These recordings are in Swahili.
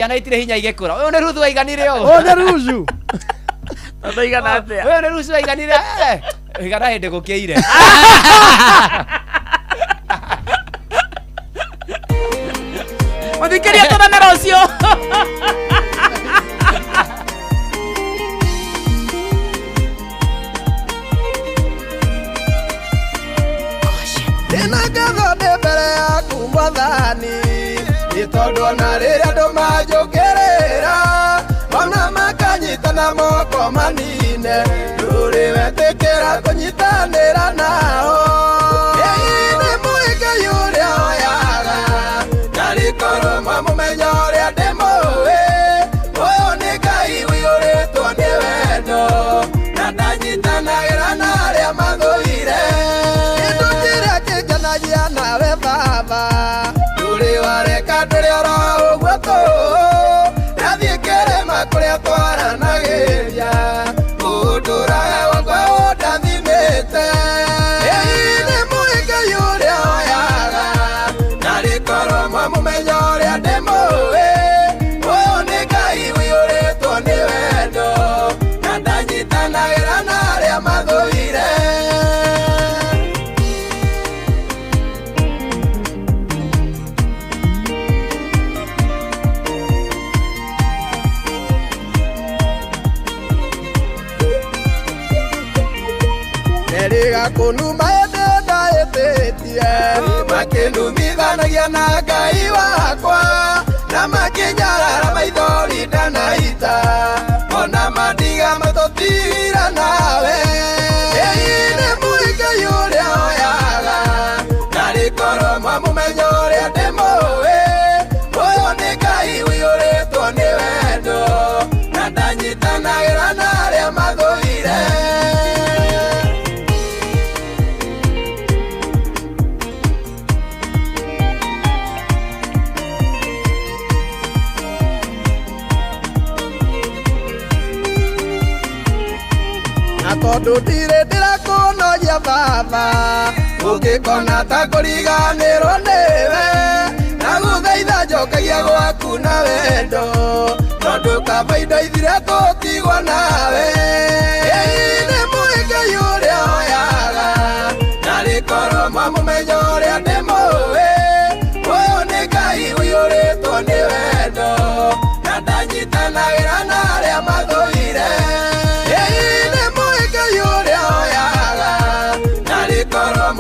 Yana itire hinya igekura. Uyu ni Ruthu waiganire uyu. Uyu ni Ruthu. Ndaigana atia. Uyu ni Ruthu waiganire. Igana hindi gukiire. Mathikeria tũranĩra ũcio. Ndĩna ngatho ndĩ mbere yaku Mwathani, nĩ tondũ ona rĩrĩa andũ manjũkĩrĩra ona makanyitana moko manine, ndũrĩ wetĩkĩra kũnyitanĩra nao. Ĩ nĩ Mũngai ũrĩa oyaga na rĩkorwo mamũmenya ũrĩa ndĩmũĩ. Ũyũ nĩ Ngai ũiyũrĩtwo nĩ wendo na ndanyitanagĩra na arĩa mathũire. Nawe baba ndũrĩ wareka ndũrĩ oro ũguo tũ nathiĩ kĩrĩma kũrĩa twaranagĩria ũndũraga wakwa ũndathimĩte. Ĩ nĩ Mũngai ũrĩa oyaga na rĩkorwo mamũmenya ũrĩa ndĩmũĩ. Ũyũ nĩ Ngai ũiyũrĩtwo nĩ wendo na ndanyitanagĩra na arĩa mathũire. Kunuma ende ndaĩtĩtie makĩnumithanagia na Ngai wakwa na makĩnyarara maithori ndanaita ona mandiga matũtira nawe. Ĩ nĩ Mũngai ũrĩa oyaga na rĩkorwo mamũmenya ũrĩa ndĩmũĩ. Ũyũ nĩ Ngai ũiyũrĩtwo nĩ wendo na ndanyitanagĩra na arĩa mathũire. Tondũ ndirĩ ndĩrakũnogia baba ũngĩkona ta kũriganĩrwo nĩwe na gũthaitha njokagia gwaku na wendo tondũ kaba indo ithire tũtigwo nawe. Ĩ nĩ Mũngai ũrĩa oyaga na rĩkorwo mamũmenya ũrĩa ndĩmũĩ. Ũyũ nĩ Ngai ũiyũrĩtwo nĩ wendo na ndanyitanagĩra na arĩa mathũire.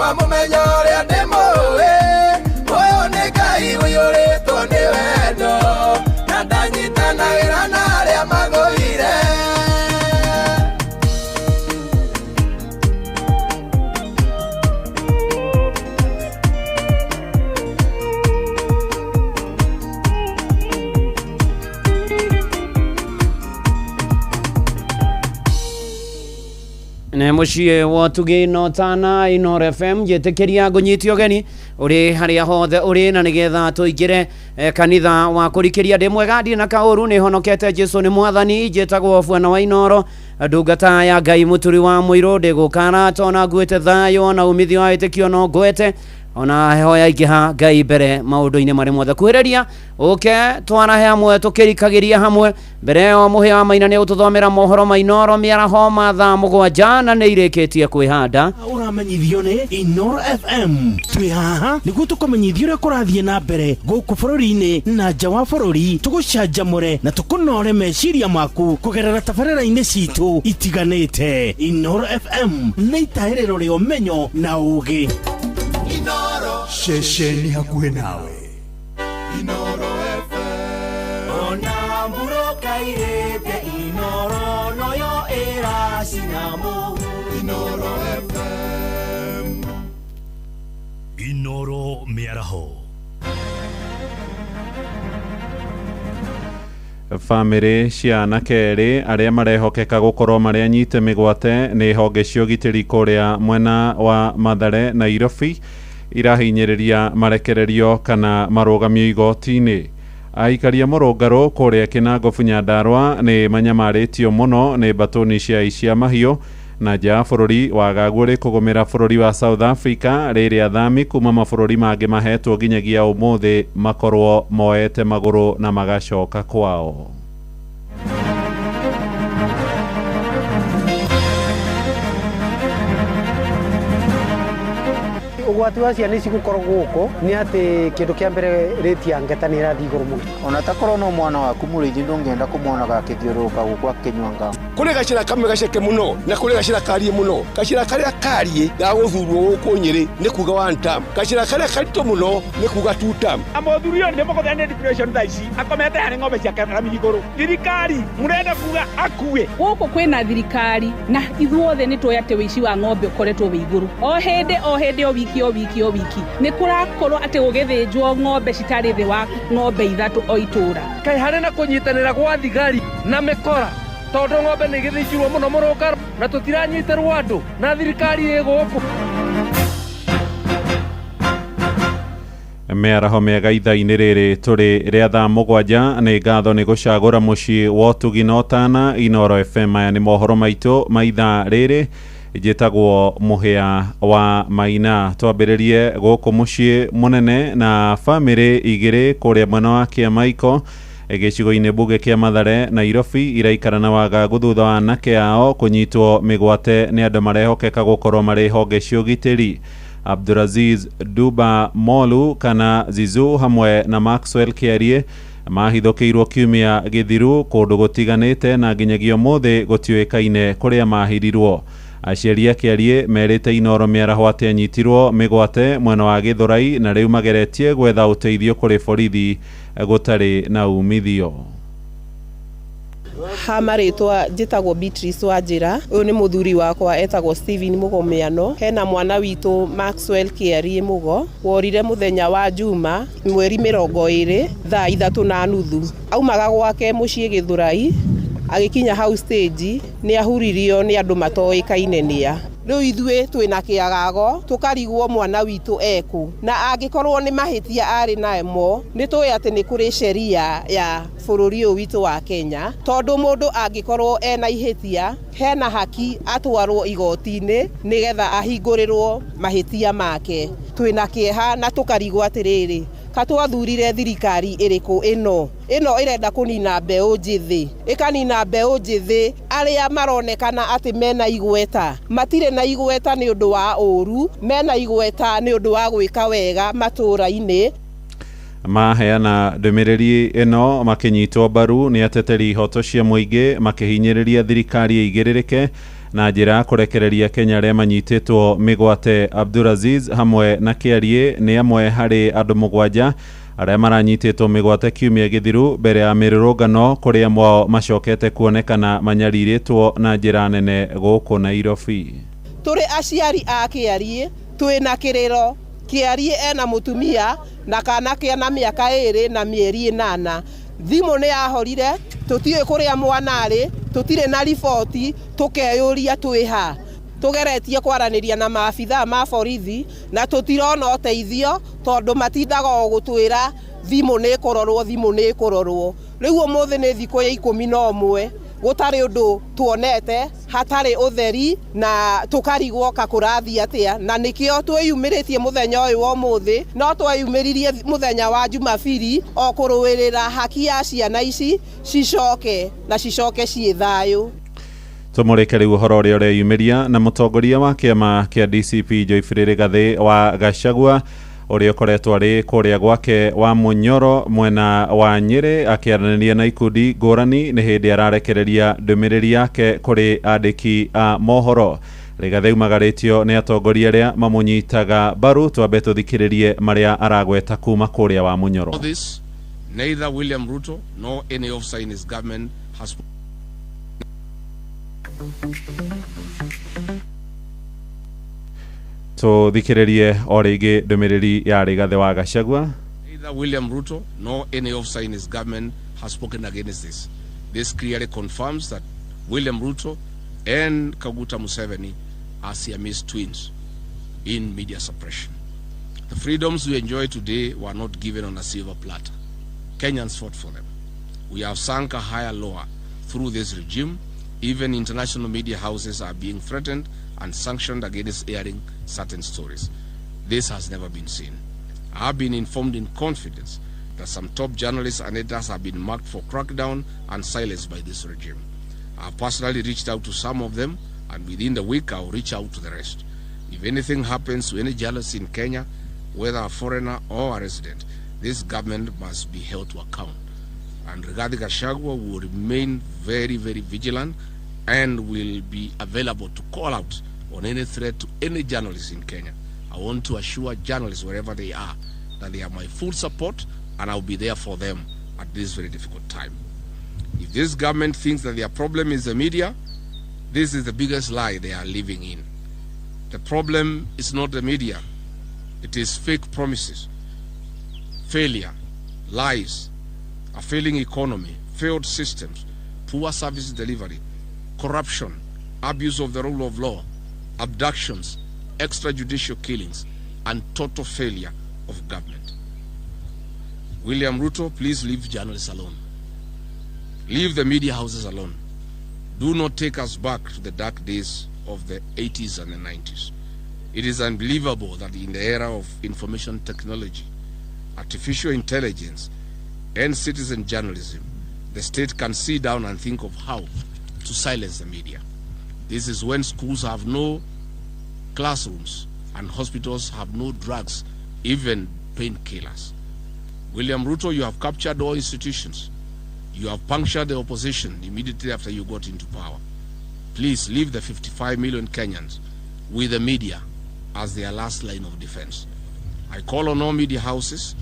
Mamũmenya ũrĩa ndĩmũĩ. Ũyũ nĩ Ngai ũiyũrĩtwo nĩ wendo na ndanyitanagĩra na arĩa mathũire. Ne muciĩ wa tugino tana Inoro FM njĩtĩkĩria ngũnyitio geni ũrĩ harĩa hothe ũrĩ na nĩgetha tũingĩre kanitha wa kũrikĩria ndĩ mwega ndirĩ na kaũru nĩ honokete Jesũ nĩ Mwathani. Njĩtagwo Bwana wa Inoro ndungata ya Ngai mũturi wa mũirũ ndĩgũkana tona nguĩte thayũ na umithio wa wĩtĩkio no ngwete ona heho yaingĩha Ngai mbere maũndũ-inĩ marĩ mothe kwĩrĩria ũke twarahe hamwe tũkĩrikagĩria hamwe mbere o mũhĩa wa Maina nĩ ũtũthomera mohoro ma Inoro mĩaraho ma thaa 7 na nĩ irĩkĩtie kwĩhanda. Ũramenyithio nĩ Inoro FM twĩ haha nĩguo tũkũmenyithio ũrĩa kũrathiĩ na mbere gũkũ bũrũri-inĩ na nja wa bũrũri tũgũcanjamũre na tũkũnore meciria maku kũgerera tabarĩra-inĩ citũ itiganĩte. Inoro FM nĩ itahĩrĩro rĩa ũmenyo na ũũgĩ. Inoro shesheni hakuhĩ nawe. Inoro FM ona mburoka irĩte Inoro noyo ĩracinamu. Inoro FM Inoro mĩaraho. Famĩrĩ cia anake erĩ arĩa marehokeka gũkorwo marĩ anyite mĩgwate nĩ honge cia ũgitĩri kũrĩa mwena wa Mathare Nairobi irahinyĩrĩria marekererio kana marũgamio igoti-inĩ. Aikari a Mũrũngarũ kũrĩa Kinangofu Nyandarua nĩ manyamarĩtio mũno nĩ mbatũni cia mahiũ na nja bũrũri wagagũrĩ kũgũmĩra bũrũri wa South Africa rĩrĩa athami kuma mabũrũri mangĩ mahetwo nginyagia ũmũthĩ makorwo moete magũrũ na magacoka kwao. Ugwati wa ciana ici gukorwo guku ni ati kindu kia mbere rate ya ngeta ni irathi iguru muno. Ona takorwo no mwana waku murithi ndungenda kumwona gakithiuruka guku akinywa kuri gacira kamwe gaceke muno na kuri gacira karie muno gacira karia karie ga guthurwo guku nyiri ni kuga one term gacira karia karito muno ni kuga two term amothurio ni moko thane depression thaisi akomete hani ng'ombe ciake na migoro thirikari murenda kuga akue guku kwina thirikari na ithuothe ni twoyate wici wa ng'ombe ukoretwo wi iguru o hende o wiki ni kurakorwo ati gugithinjwo ng'ombe citari thi wa ng'ombe ithatu o itura kai hari na kunyitanira gwa thigari na mikora tondu ng'ombe ni githinjirwo muno muruka na tutiranyiterwo andu na thirikari iguku Mĩaraho mĩega ithaa-inĩ rĩrĩ tũrĩ rĩa thaa mũgwanja nĩ ngatho nĩ gũcagũra mũciĩ wa ũtugi na ũtana Inooro FM. Aya nĩ mohoro maitũ ma ithaa rĩrĩ njĩtagwo Mũhĩa wa Maina. Twambĩrĩrie gũkũ mũciĩ mũnene na bamĩrĩ igĩrĩ kũrĩa mwena wa Kĩamaiko gĩcigo-inĩ mbunge kĩa Mathare Nairobi iraikara na wagagu thutha wa anake ao kũnyitwo mĩgwate nĩ andũ marehokeka gũkorwo marĩ honge cia ũgitĩri. Abdulaziz Duba Molu kana Zizu hamwe na Maxwell Kiarie mahithũkĩirwo kiumia gĩthiru kũndũ gũtiganĩte na nginyagia ũmũthĩ gũtiũĩkaine kũrĩa mahirirwo. Aciari a Kiarie merĩte Inooro mĩaraho atĩ anyitirwo mĩgwate mwena wa Gĩthũrai na rĩu mageretie gwetha ũteithio kũrĩ borithi gũtarĩ na umithio. Hamaritwa njitagwo Beatrice Wanjira. Uyu ni muthuri wakwa etagwo Steven Mugomiano. Hena mwana witu Maxwell Kiarie Mugo worire muthenya wa Juma mweri 20 thaa 3:30 aumaga gwake mucii Githurai agikinya hau stage ni ahuririo ni andu matoikaine nia. Riu ithue twina kiagago tukarigwo mwana witu eku na angikorwo ni mahitia ari naemo ni twi ati ni kuri sheria ya bururi uyu witu wa Kenya tondu mundu angikorwo ena ihitia hena haki atwarwo igoti-ini nigetha ahingurirwo mahitia make. Twina kieha na tukarigwo atiriri katwathurire thirikari iriku ino irenda kunina mbeu njithi ikanina mbeu njithi aria maronekana ati mena igweta matire na igweta ni undu wa uru mena igweta ni undu wa gwika wega matura-ini. Maheana ndũmĩrĩri ĩno makinyitwo mbaru nĩ ateteri ihoto cia mũingĩ makihinyĩrĩria thirikari ĩigĩrĩrĩke na njĩra kũrekereria Kenya arĩa manyitĩtwo mĩgwate. Abdulaziz hamwe na Kiarie nĩ amwe harĩ andũ mũgwanja arĩa maranyitĩtwo mĩgwate kiumia gĩthiru mbere ya mĩrũrũngano kũrĩa amwe macokete kuonekana manyarirĩtwo na njĩra nene gũkũ Nairobi. Tũrĩ aciari a Kiarie twĩna kĩrĩro. Kiarie ena mutumia na kana kĩa na mĩaka 2 na mĩeri 8. Thimũ nĩ yahorire tutiĩ kũrĩa mwana arĩ tutire na riboti tukeyuria twiha tugeretie kwaranĩria na maabitha ma borithi na tutirona ũteithio tondu matindaga gũtwĩra thimũ nĩ kũrorwo. Rĩu ũmũthĩ nĩ thikũ ya 11 gutari undu tuonete hatari utheri na tukarigwo kakurathi atia na nikio twiyumiritie muthenya uyu wa muthi no twiyumiririe muthenya wa Jumapili o kuruwirira haki ya ciana ici cicoke ciĩ thayu. Tumurike riu uhoro uria ureyumiria na mutongoria wa kiama kia DCP Joyfrey Rigathi wa Gachagua uria ukoretwo ari kuria gwake wa Munyoro mwena wa Nyeri akiaranĩria na ikundi ngũrani nĩ hĩndĩ ararekereria ndũmĩrĩri yake kuri andĩki a mohoro. Rigathi umagarĩtio nĩ atongoria arĩa mamunyitaga mbaru. Twambe tũthikĩrĩrie marĩa aragweta kuma kuria wa Munyoro. Neither William Ruto nor any officer in his government has Tuthikĩrĩrie o rĩngĩ ndũmĩrĩri ya Rigathi wa Gachagua. Neither William Ruto nor any officer in his government has spoken against this. This clearly confirms that William Ruto and Kaguta Museveni are Siamese twins in media suppression. The freedoms we enjoy today were not given on a silver platter. Kenyans fought for them. We have sunk a higher lower through this regime Even international media houses are being threatened and sanctioned against airing certain stories. This has never been seen. I have been informed in confidence that some top journalists and editors have been marked for crackdown and silenced by this regime. I have personally reached out to some of them, and within the week I will reach out to the rest. If anything happens to any journalist in Kenya, whether a foreigner or a resident, this government must be held to account. And Rigathi Gachagua will remain very, very vigilant and will be available to call out on any threat to any journalist in Kenya. I want to assure journalists wherever they are that they have my full support, and I'll be there for them at this very difficult time. If this government thinks that their problem is the media, this is the biggest lie they are living in. The problem is not the media. It is fake promises, failure, lies, a failing economy, failed systems, poor service delivery, corruption, abuse of the rule of law, abductions, extrajudicial killings, and total failure of government. William Ruto, please leave journalists alone. Leave the media houses alone. Do not take us back to the dark days of the 80s and the 90s. It is unbelievable that in the era of information technology, artificial intelligence, and citizen journalism, the state can sit down and think of how to silence the media. This is when schools have no classrooms and hospitals have no drugs, even painkillers. William Ruto, you have captured all institutions. You have punctured the opposition immediately after you got into power. Please leave the 55 million Kenyans with the media as their last line of defense. I call on all media houses,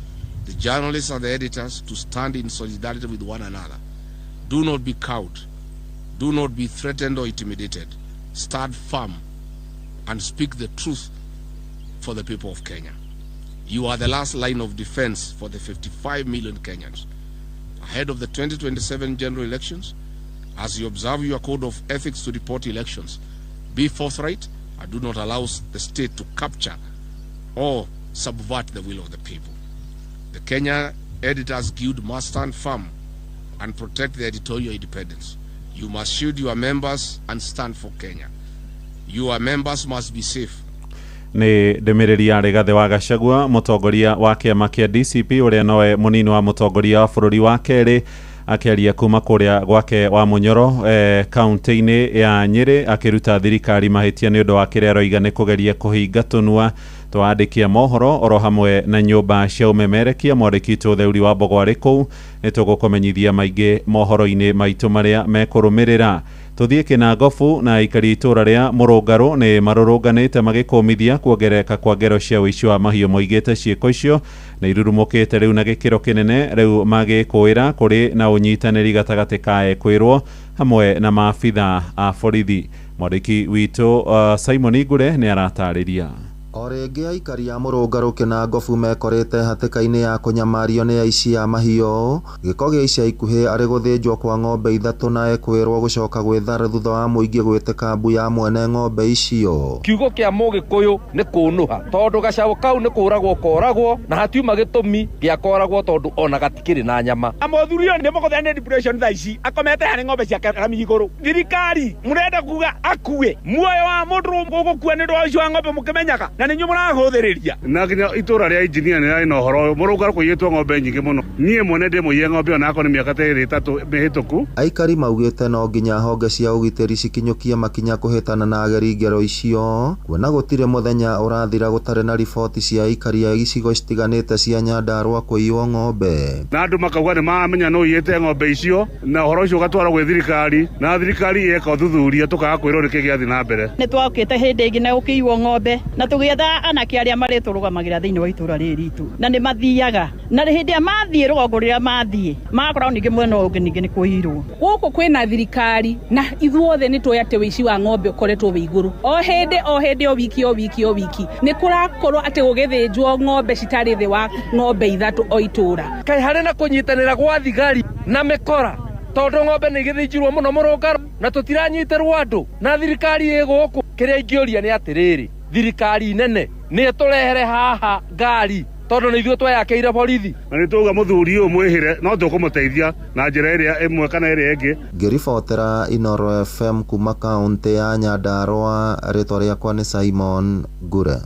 the journalists and the editors to stand in solidarity with one another. Do not be cowed. Do not be threatened or intimidated. Stand firm and speak the truth for the people of Kenya. You are the last line of defense for the 55 million Kenyans. Ahead of the 2027 general elections, as you observe your code of ethics to report elections, be forthright and do not allow the state to capture or subvert the will of the people. The Kenya Editors Guild must stand firm and protect the editorial independence. You must shield your members and stand for Kenya. Your members must be safe. Ni ndemereri ya Rigathi wa Gachagua mutongoria wa kiama kia DCP uria noe munini wa mutongoria wa bururi wa keri akiaria kuma kuria gwake wa Munyoro kaunti-ini ya Nyeri akiruta thirikari mahitia ni undu wa kiria roiga ni kugeria kuhinga tunua twandikia mohoro oro hamwe na nyumba cia umemerekia mwandikitwo theuri wa Bogwari kuu ni tugukumenyithia maingi mohoro-ini maitu maria mekurumirira. Tuthie Kinangofu na aikari itura ria Murungaru ni marurunganite magikumithia kuongereka kwa ngero cia uici wa mahiu moigite ciiko icio na irurumukite riu na gikiro kinene riu magikuira kuri na unyitaniri gatagati ka ekwirwo hamwe na maafitha a borithi. Mwandiki witu Simon Igure ni aratariria. Orenge aikari ya Murungaru Kinangofu mekorete hatikaini ya kunyamario ni aici ya mahio giko gia ica ikuhi ari guthinjwo kwa ng'ombe ithatu na ekwirwo gucoka gwithara thutha wa muingi gwite kambu ya mwene ng'ombe icio. Kiugo kia Mugikuyu ni kunuha tondu gacaũ kau ni kuragwo koragwo na hatiuma gitumi gia koragwo tondu ona gatikiri na nyama. Amothurio ni mugothania depression tha ici akomete hari ng'ombe ciake rami iguru. Thirikari murenda kuga akue muoyo wa mundu gugukua ni ndwa icio ng'ombe mukimenyaga na ninyu murahuthiriria na nginya itura ria engineer ni ina horo Murungaru kuyitwo ng'ombe nyingi muno nie mwene ndimuiye ng'ombe ona akoni miaka 3 mihituku. Aikari maugite no nginya honge cia ugitiri cikinyukie makinya kuhitana na ageri ngero icio kuona gutire muthenya urathira gutare na riboti cia aikari ya icigo citiganite cia Nyandarua kuiywo ng'ombe na andu makauga ni mamenya no iyite ng'ombe icio na horo icio gatwara gwe thirikari na thirikari eka thuthuria tukaga kwirwo rike giathi na mbere. Ni twakite hindi ingi na ukiiywo ng'ombe na tugietha anake aria mariturugamagirira thiini wa itura riritu na ni mathiaga na hindi ya mathie rugongo riria mathie makora ningi mwena ungi ningi ni kuirwo guku kwina thirikari na ithuothe ni twoya te wici wa ng'ombe ukoretwo wi iguru o hindi o wiki ni kurakorwo ati gugithinjwo ng'ombe citari thi wa ng'ombe ithatu o itura kai hari na kunyitanira gwa thigari na mikora tondu ng'ombe ni githinjirwo muno Murungaru na tutiranyiterwo andu na thirikari iguku kiria ingioria ni atiriri thirikari nene ni turehere haha ngari tondu ni ithuĩ tweyakeire borithi na nĩ tuga mũthuri ũyũ mwĩhĩre no tũkũmũteithia na njĩra ĩrĩa ĩmwe kana ĩrĩa ĩngĩ. Ngĩribotera Inoro FM kuma kaunti ya Nyandarua, rĩtwa rĩakwa nĩ Simon Ngure.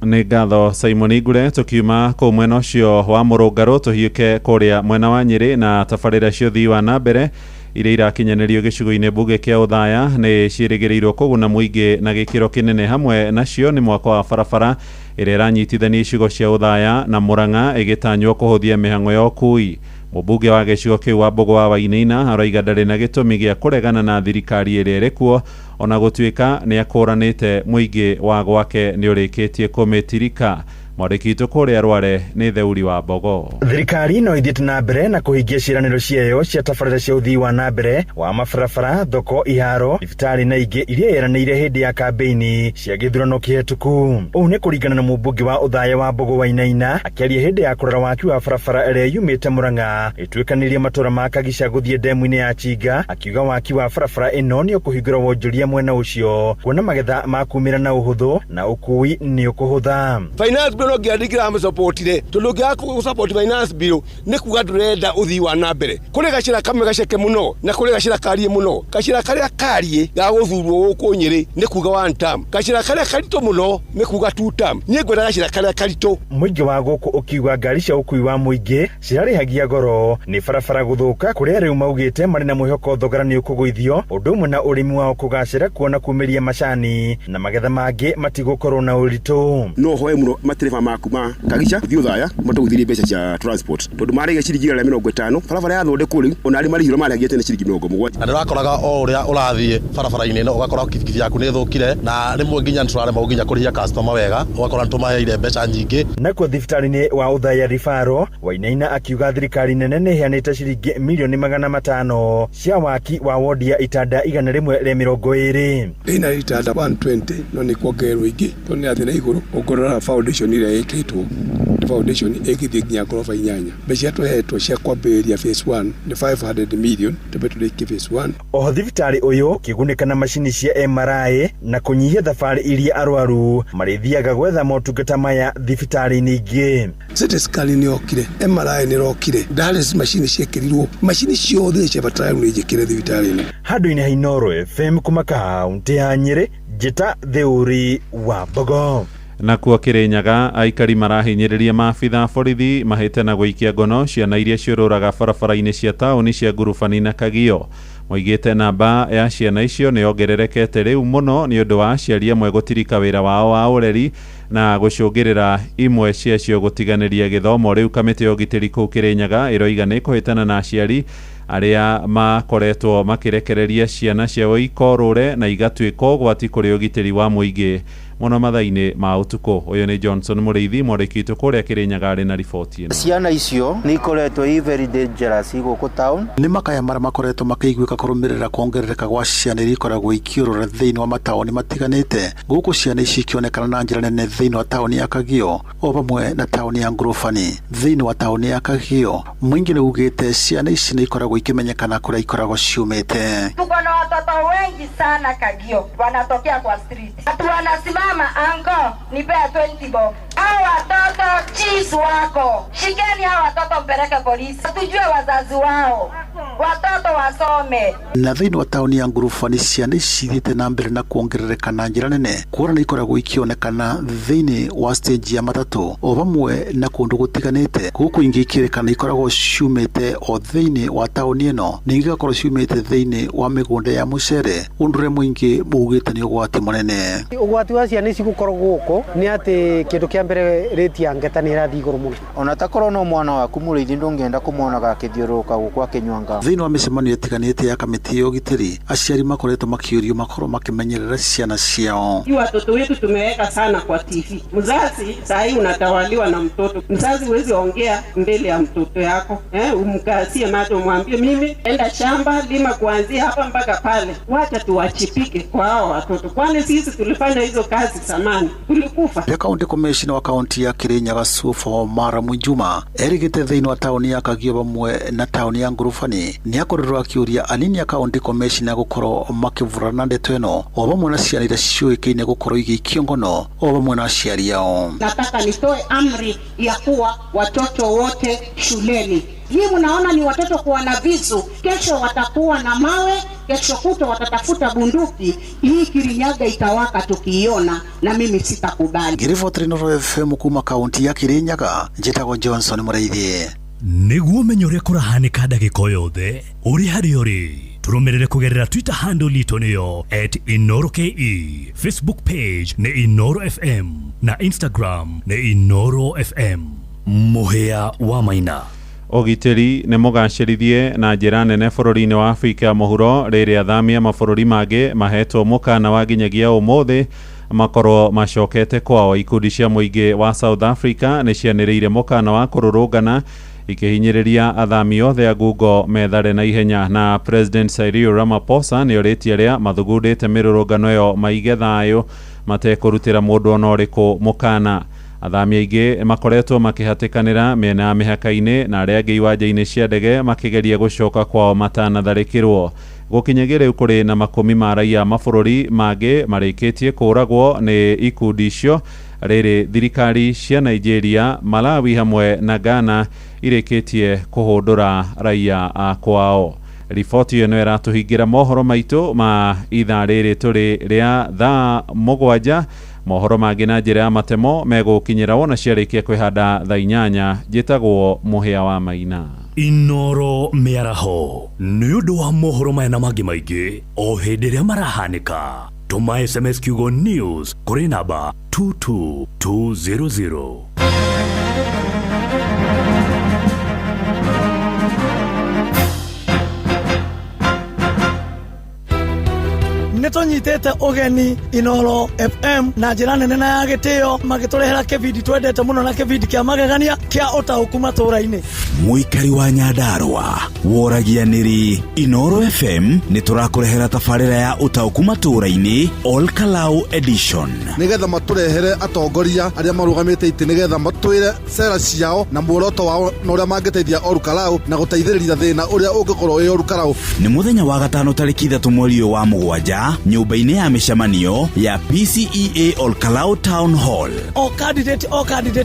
Nĩ ngatho Simon Ngure. Tukiuma kũ mwena ũcio wa Mũrũngarũ tũhiũke kũrĩa mwena wa Nyĩrĩ na tabarĩra cia ũthii wa na mbere iria irakinyanĩrio gĩcigo-inĩ mbunge kĩa Uthaya nĩ ciĩrĩgĩrĩirwo kũguna mũingĩ na gĩkĩro kĩnene. Hamwe nacio nĩ mwako wa barabara ĩrĩa ĩranyitithania icigo cia Uthaya na Murang'a ĩgĩtanywo kũhũthia mĩhang'o ya ũkui. Mũmbunge wa gĩcigo kĩu wa Mbogo wa Wainaina aroiga ndarĩ na gĩtũmi gĩa kũregana na thirikari ĩrĩa ĩrĩ kuo, ona gũtuĩka nĩ akũranĩte mũingĩ wa gwake nĩ ũrĩkĩtie kũmĩtirika. Mwandĩki witũ kũrĩa Rware nĩ Theuri wa Mbogo. Thirikari no ithiĩte na mbere na kũhingia ciĩranĩro ciayo cia tabarĩra cia ũthii wa na mbere wa mabarabara, thoko, iharo, thibitarĩ na ingĩ iria yeranĩire hĩndĩ ya kambeini cia gĩthurano kĩhetũku. Ũũ nĩ kũringana na mũmbunge wa Uthaya wa Mbogo Wainaina akĩaria hĩndĩ ya kũrora waki wa barabara ĩrĩa yumĩte Murang'a ĩtuĩkanĩrie matũra ma Kagica gũthiĩ ndemu-inĩ ya Chinga, akiuga waki wa barabara ĩno nĩ ũkũhingũra wonjoria mwena ũcio, kuona magetha makumĩra na ũhũthũ na ũkui nĩ ũkũhũtha. Finance bill ngiandikira musupportire tondu ngiakusupport finance bill ni kuga ndurenda uthii wa na mbere kuri gacira kamwe gaceke muno na kuri gacira karie muno. Gacira karia karie ga guthurwo guku Nyeri ni kuga one term, gacira karia karito muno ni kuga two term. Ni ngwenda gacira karia karito. Mũingĩ wa guku ukiuga ngari cia ũkui wa mũingĩ cirarĩhagia goro ni barabara gũthũka kuria rĩu maugĩte marĩ na mwĩhoko thogora nĩ ũkũgũithio ũndũ ũmwe na ũrĩmi wao kũgacĩra kuona kumĩria macani na magetha mangĩ matigũkorwo na ũritũ. No hoe muno matereba makuma Kagica thi Uthaya matuguthirie mbeca cia transport tondu marege ciringi 50 barabara ya thondekwo riu ona ari marihiro maragĩte nĩ ciringi 70. Na ndĩrakoraga o ũrĩa ũrathiĩ barabara-inĩ ĩno ũgakora kibikibi yaku nĩ thũkire na rĩmwe nginya nĩtũrarema nginya kũrĩhia customer wega ũgakora nĩtũmaheire mbeca nyingĩ. Nakuo thibitarĩ-inĩ wa Uthaya ribaro Wainaina akiuga thirikari nene nĩ iheanĩte ciringi mirioni 500 cia waki wa wodi ya itanda 120. Ina itanda 120 no nĩ kuongererwo ingĩ tondu nĩ atĩ na igũrũ ũngorora foundation ĩrĩa ĩkĩtwo foundation ĩgĩthiĩ nginya ngoroba 8. Mbeca tũhetwo cia kwambĩrĩria phase 1 nĩ 500 million tũbetũrĩkie phase 1. Oho thibitarĩ ũyũ kĩgunĩka na macini cia MRI na kũnyihia thabarĩ iria arwaru marĩthiaga gwetha motungata maya thibitarĩ-inĩ ingĩ. CT scan nĩ okire, MRI nĩ rokire, dialysis machine ciekĩrirwo, macini ciothe ciabatara nĩ njĩkĩre thibitarĩ-inĩ. Handũ-inĩ ha Inoro FM kuma kaunti ya Nyĩrĩ, njĩta Theuri wa Mbogo. Nakuo Kirinyaga aikari marahinyĩrĩria maabitha borithi mahĩte na gũikia ngono ciana iria ciũrũraga barabara-inĩ cia taũni cia Ngurubani na Kagio. Moigĩte namba ya ciana icio nĩ ongererekete rĩu mũno nĩ ũndũ wa aciari amwe gũtirika wĩra wao wa ũreri na gũcũngĩrĩra imwe ciacio gũtiganĩria gĩthomo. Rĩu kamĩtĩ ya ũgitĩri kũu Kirinyaga ĩroiga nĩ kũhĩtana na aciari arĩa makoretwo makĩrekereria ciana ciao ikorũre na igatuĩka ũgwati kũrĩ ũgitĩri wa mũingĩ mũno mathaa-inĩ ma ũtukũ. Ũyũ nĩ Johnson Mũrĩithi, mwandĩki witũ kũrĩa Kirinyaga arĩ na riboti ĩno. Ciana icio nĩ ikoretwo very dangerous gũkũ town. Nĩ makaya marĩa makoretwo makĩiguĩka kũrũmĩrĩra kuongerereka gwa ciana iria ikoragwo ikiũrũra thĩinĩ wa mataũni matiganĩte. Gũkũ ciana ici ikĩonekana na njĩra nene thĩinĩ wa taũni ya Kagio o hamwe na taũni ya Ngurubani. Thĩinĩ wa taũni ya Kagio mũingĩ nĩ ugĩte ciana ici nĩ ikoragwo ikimenyekana kũrĩa ikoragwo ciumĩte. Tuko na watoto wengi sana Kagio wanatokea kwa street. Watu wanasimama anko nipea 20 bob. Hao watoto chizi wako. Shikeni hao watoto mpeleke polisi. Tujue wazazi wao. Watoto wasome. Na thĩinĩ wa taũni ya Ngurubani ciana ici ithiĩte na mbere na kuongerereka na njĩra nene. Kuona nĩ ikoragwo ikĩonekana thĩinĩ wa stage ya matatũ o hamwe na kũndũ gũtiganĩte. Gũkũ ingĩ ikĩrĩkana ikoragwo ciumĩte o thĩinĩ wa taũni ĩno na igakorwo ciumĩte thĩinĩ wa mĩgũnda ya mũcere. Ũndũ ũrĩa mũingĩ maugĩte nĩ ũgwati mũnene. Ũgwati wa ciana ici gũkorwo gũkũ nĩ atĩ kĩndũ kĩa mbere rate ya ngeta nĩ ĩrathiĩ igũrũ mũno. Ona takorwo no mwana waku mũrĩithi ndũngĩenda kũmuonaga akĩthiũrũrũka gũkũ akĩnyuanga. Thĩinĩ wa mĩcemanio ĩtiganĩte ya kamĩtĩ ya ũgitĩri, aciari makoretwo makĩũrio makorwo makimenyerera ciana ciao. Watoto wetu tumeweka sana kwa TV. Mzazi sahi unatawaliwa na mtoto. Mzazi huwezi ongea mbele ya mtoto yako. Umkasie macho mwambie mimi enda shamba lima kuanzia hapa mpaka pale. Wacha tuwachipike kwa hao watoto. Kwani sisi tulifanya hizo kazi zamani. Tulikufa. Ya kaunti commissioner wa kaunti ya Kirinyaga Sufa Mara Mwinjuma erigĩte thĩinĩ wa taũni ya Kagio hamwe na taũni ya Ngurubani Museveni ni akorirwo akiuria anini a county commissioner gukorwo makivurana ndeto ino o bamwe na ciana iria ciuikaine gukorwo igikio ngono o bamwe na aciari yao. Nataka nitoe amri ya kuwa watoto wote shuleni. Hii mnaona ni watoto kuwa na visu, kesho watakuwa na mawe, kesho kuto watatafuta bunduki. Hii Kirinyaga itawaka tukiiona, na mimi sitakubali. Ngiribotri Inoro FM kuma kaunti ya Kirinyaga, njitagwo Johnson Muraithie. Niguo menyore kurahanika ndagika yothe uri hari uri turumirire kugerera Twitter handle itu niyo @InoroKE, Facebook page ni Inoro FM na Instagram ni Inoro FM. Muhia wa Maina. Ogiteri nĩ mũgacĩrithie na njĩra nene bũrũri-inĩ wa Afrika ya mũhuro rĩrĩa athamia mabũrũri mangĩ mahetwo mũkana wa nginyagia ũmũthĩ makorwo macokete kwao. Ikundi cia mũingĩ wa South Africa nĩ cianĩrĩire mũkana wa kũrũrũngana ikihinyĩrĩria athami othe a ngungo methare na ihenya, na President Cyril Ramaphosa nĩ orĩtie arĩa mathugundĩte mĩrũrũngano ĩyo maige thayũ matekũrutĩra mũndũ ona ũrĩkũ mũkana. Athami aingĩ makoretwo makihatĩkanĩra mĩena ya mĩhaka-inĩ na arĩa angĩ iwanja-inĩ cia ndege makĩgeria gũcoka kwao matanatharĩkĩrwo. Gũkinyagia rĩu kũrĩ na makũmi ma raia mabũrũri mangĩ marĩkĩtie kũragwo nĩ ikundi icio, rĩrĩ thirikari cia Nigeria, Malawi hamwe na Ghana irĩkĩtie kũhũndũra raia a kwao. Riboti ĩno ĩratũhingĩra mohoro maitũ ma ithaa rĩrĩ tũrĩ rĩa thaa 7. Mohoro mangĩ na njĩra ya matemo megũkinyĩra wona ciarĩkia kwĩhanda thaa 8. Njĩtagwo Muhia wa Maina. Inoro mĩaraho nĩ ũndũ wa mohoro maya na mangĩ maingĩ o hĩndĩ ĩrĩa marahanĩka. Tũma SMS kiugo news kũrĩ namba 22200. Nitonyitete ugeni Inoro FM na njira nene na ya gitio magiturehera kibindi twendete muno na kibindi kia magegania kia utauku matũra-inĩ. Muikari wa Nyandarua woragianĩri Inoro FM nĩ tũrakũrehera tabarĩra ya utauku matũra-inĩ All Kalau Edition. Nigetha matũrehere atongoria arĩa marũgamĩte itĩ nigetha matwĩre cera ciao na muoroto wao na ũrĩa mangĩteithia All Kalau na gũteithĩrĩria thĩna ũrĩa ũngĩkorwo wĩ All Kalau. Nĩ mũthenya wa gatano tarĩki 3 mweri wa Mũgwanja nyũmba-inĩ ya mĩcemanio ya PCEA All Kalau Town Hall. O candidate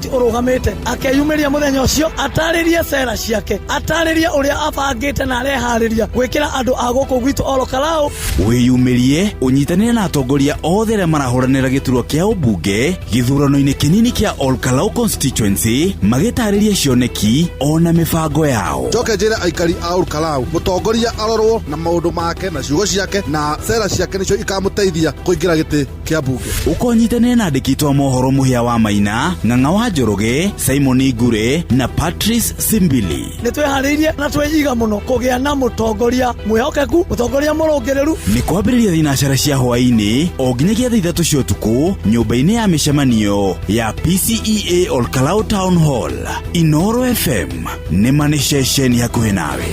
ũrũgamĩte akeyumĩria mũthenya ũcio atarĩrie cera ciake, atarĩrie ũrĩa abangĩte na areharĩria gwĩkĩra andũ a gũkũ gwitũ All Kalau. Wĩyumĩrie ũnyitanĩre na atongoria othe arĩa marahũranĩra gĩturwa kĩa ũmbunge gĩthurano-inĩ kĩnini kĩa All Kalau constituency magĩtarĩria cioneki ona mĩbango yao. Njoke njĩre aikari a All Kalau mũtongoria arorwo na maũndũ make na ciugo ciake na cera ciake nicio ikamuteithia kuingira giti kia bunge. Ukonyitanĩra na andĩki a mohoro Muhia wa Maina, Ng'ang'a wa Njoroge, Simon Ngure na Patrice Simbili. Nitweharĩirie na twĩiga mũno kũgĩa na mũtongoria mwĩhokeku, mũtongoria mũrũngĩrĩru. Nĩ kwambĩrĩria thinacara cia hwaĩ-inĩ o nginyagia thaa 3 cia ũtukũ nyũmba-inĩ ya mĩcemanio ya PCEA All Kalau Town Hall. Inoro FM nĩ manĩ ceceni hakuhĩ nawe.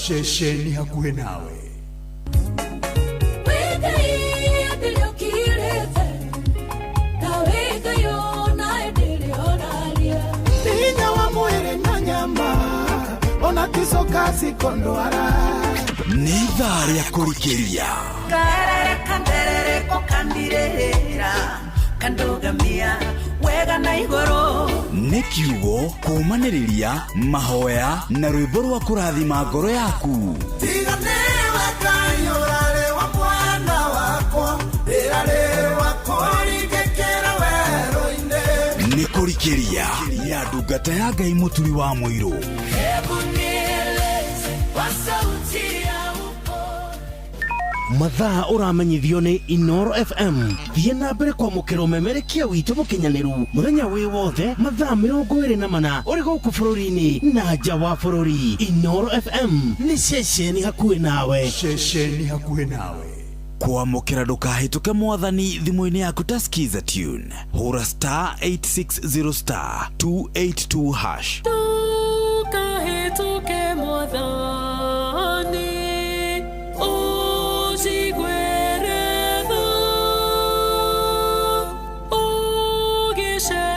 Shesheni hakuhĩ nawe. Tinya wa mwĩrĩ na nyama ona ticoka cikondwara. Nĩ ithaa rĩa kũrikĩria Kanderere kokandirĩra kandogamia wega na igũrũ. nĩ kiugo kũmanĩrĩria mahoya na rwĩmbo rwa kũrathima ngoro yaku. Tiganĩra Ngai ũrarĩ wa mwana wakwa, rĩrarĩ wakwa rĩngĩkĩra werũ-inĩ. Nĩ kũrikĩria ya ndungata ya Ngai mũturi wa mũirũ. Hebu nieleze kwa sauti ya mathaa ũramenyithio nĩ Inoro FM. Thiĩ na mbere kwamũkĩra ũmemerekia witũ mũkinyanĩru mũthenya wĩ wothe mathaa 24 ũrĩ gũkũ bũrũri-inĩ na nja wa bũrũri. Inoro FM nĩ ceceni hakuhĩ nawe. Ceceni hakuhĩ nawe. Kwamũkĩra ndũkahĩtũke mwathani thimũ-inĩ yaku ta skiza tune. Hũra *860 282 hash. Ndũkahĩtũke mwathani Share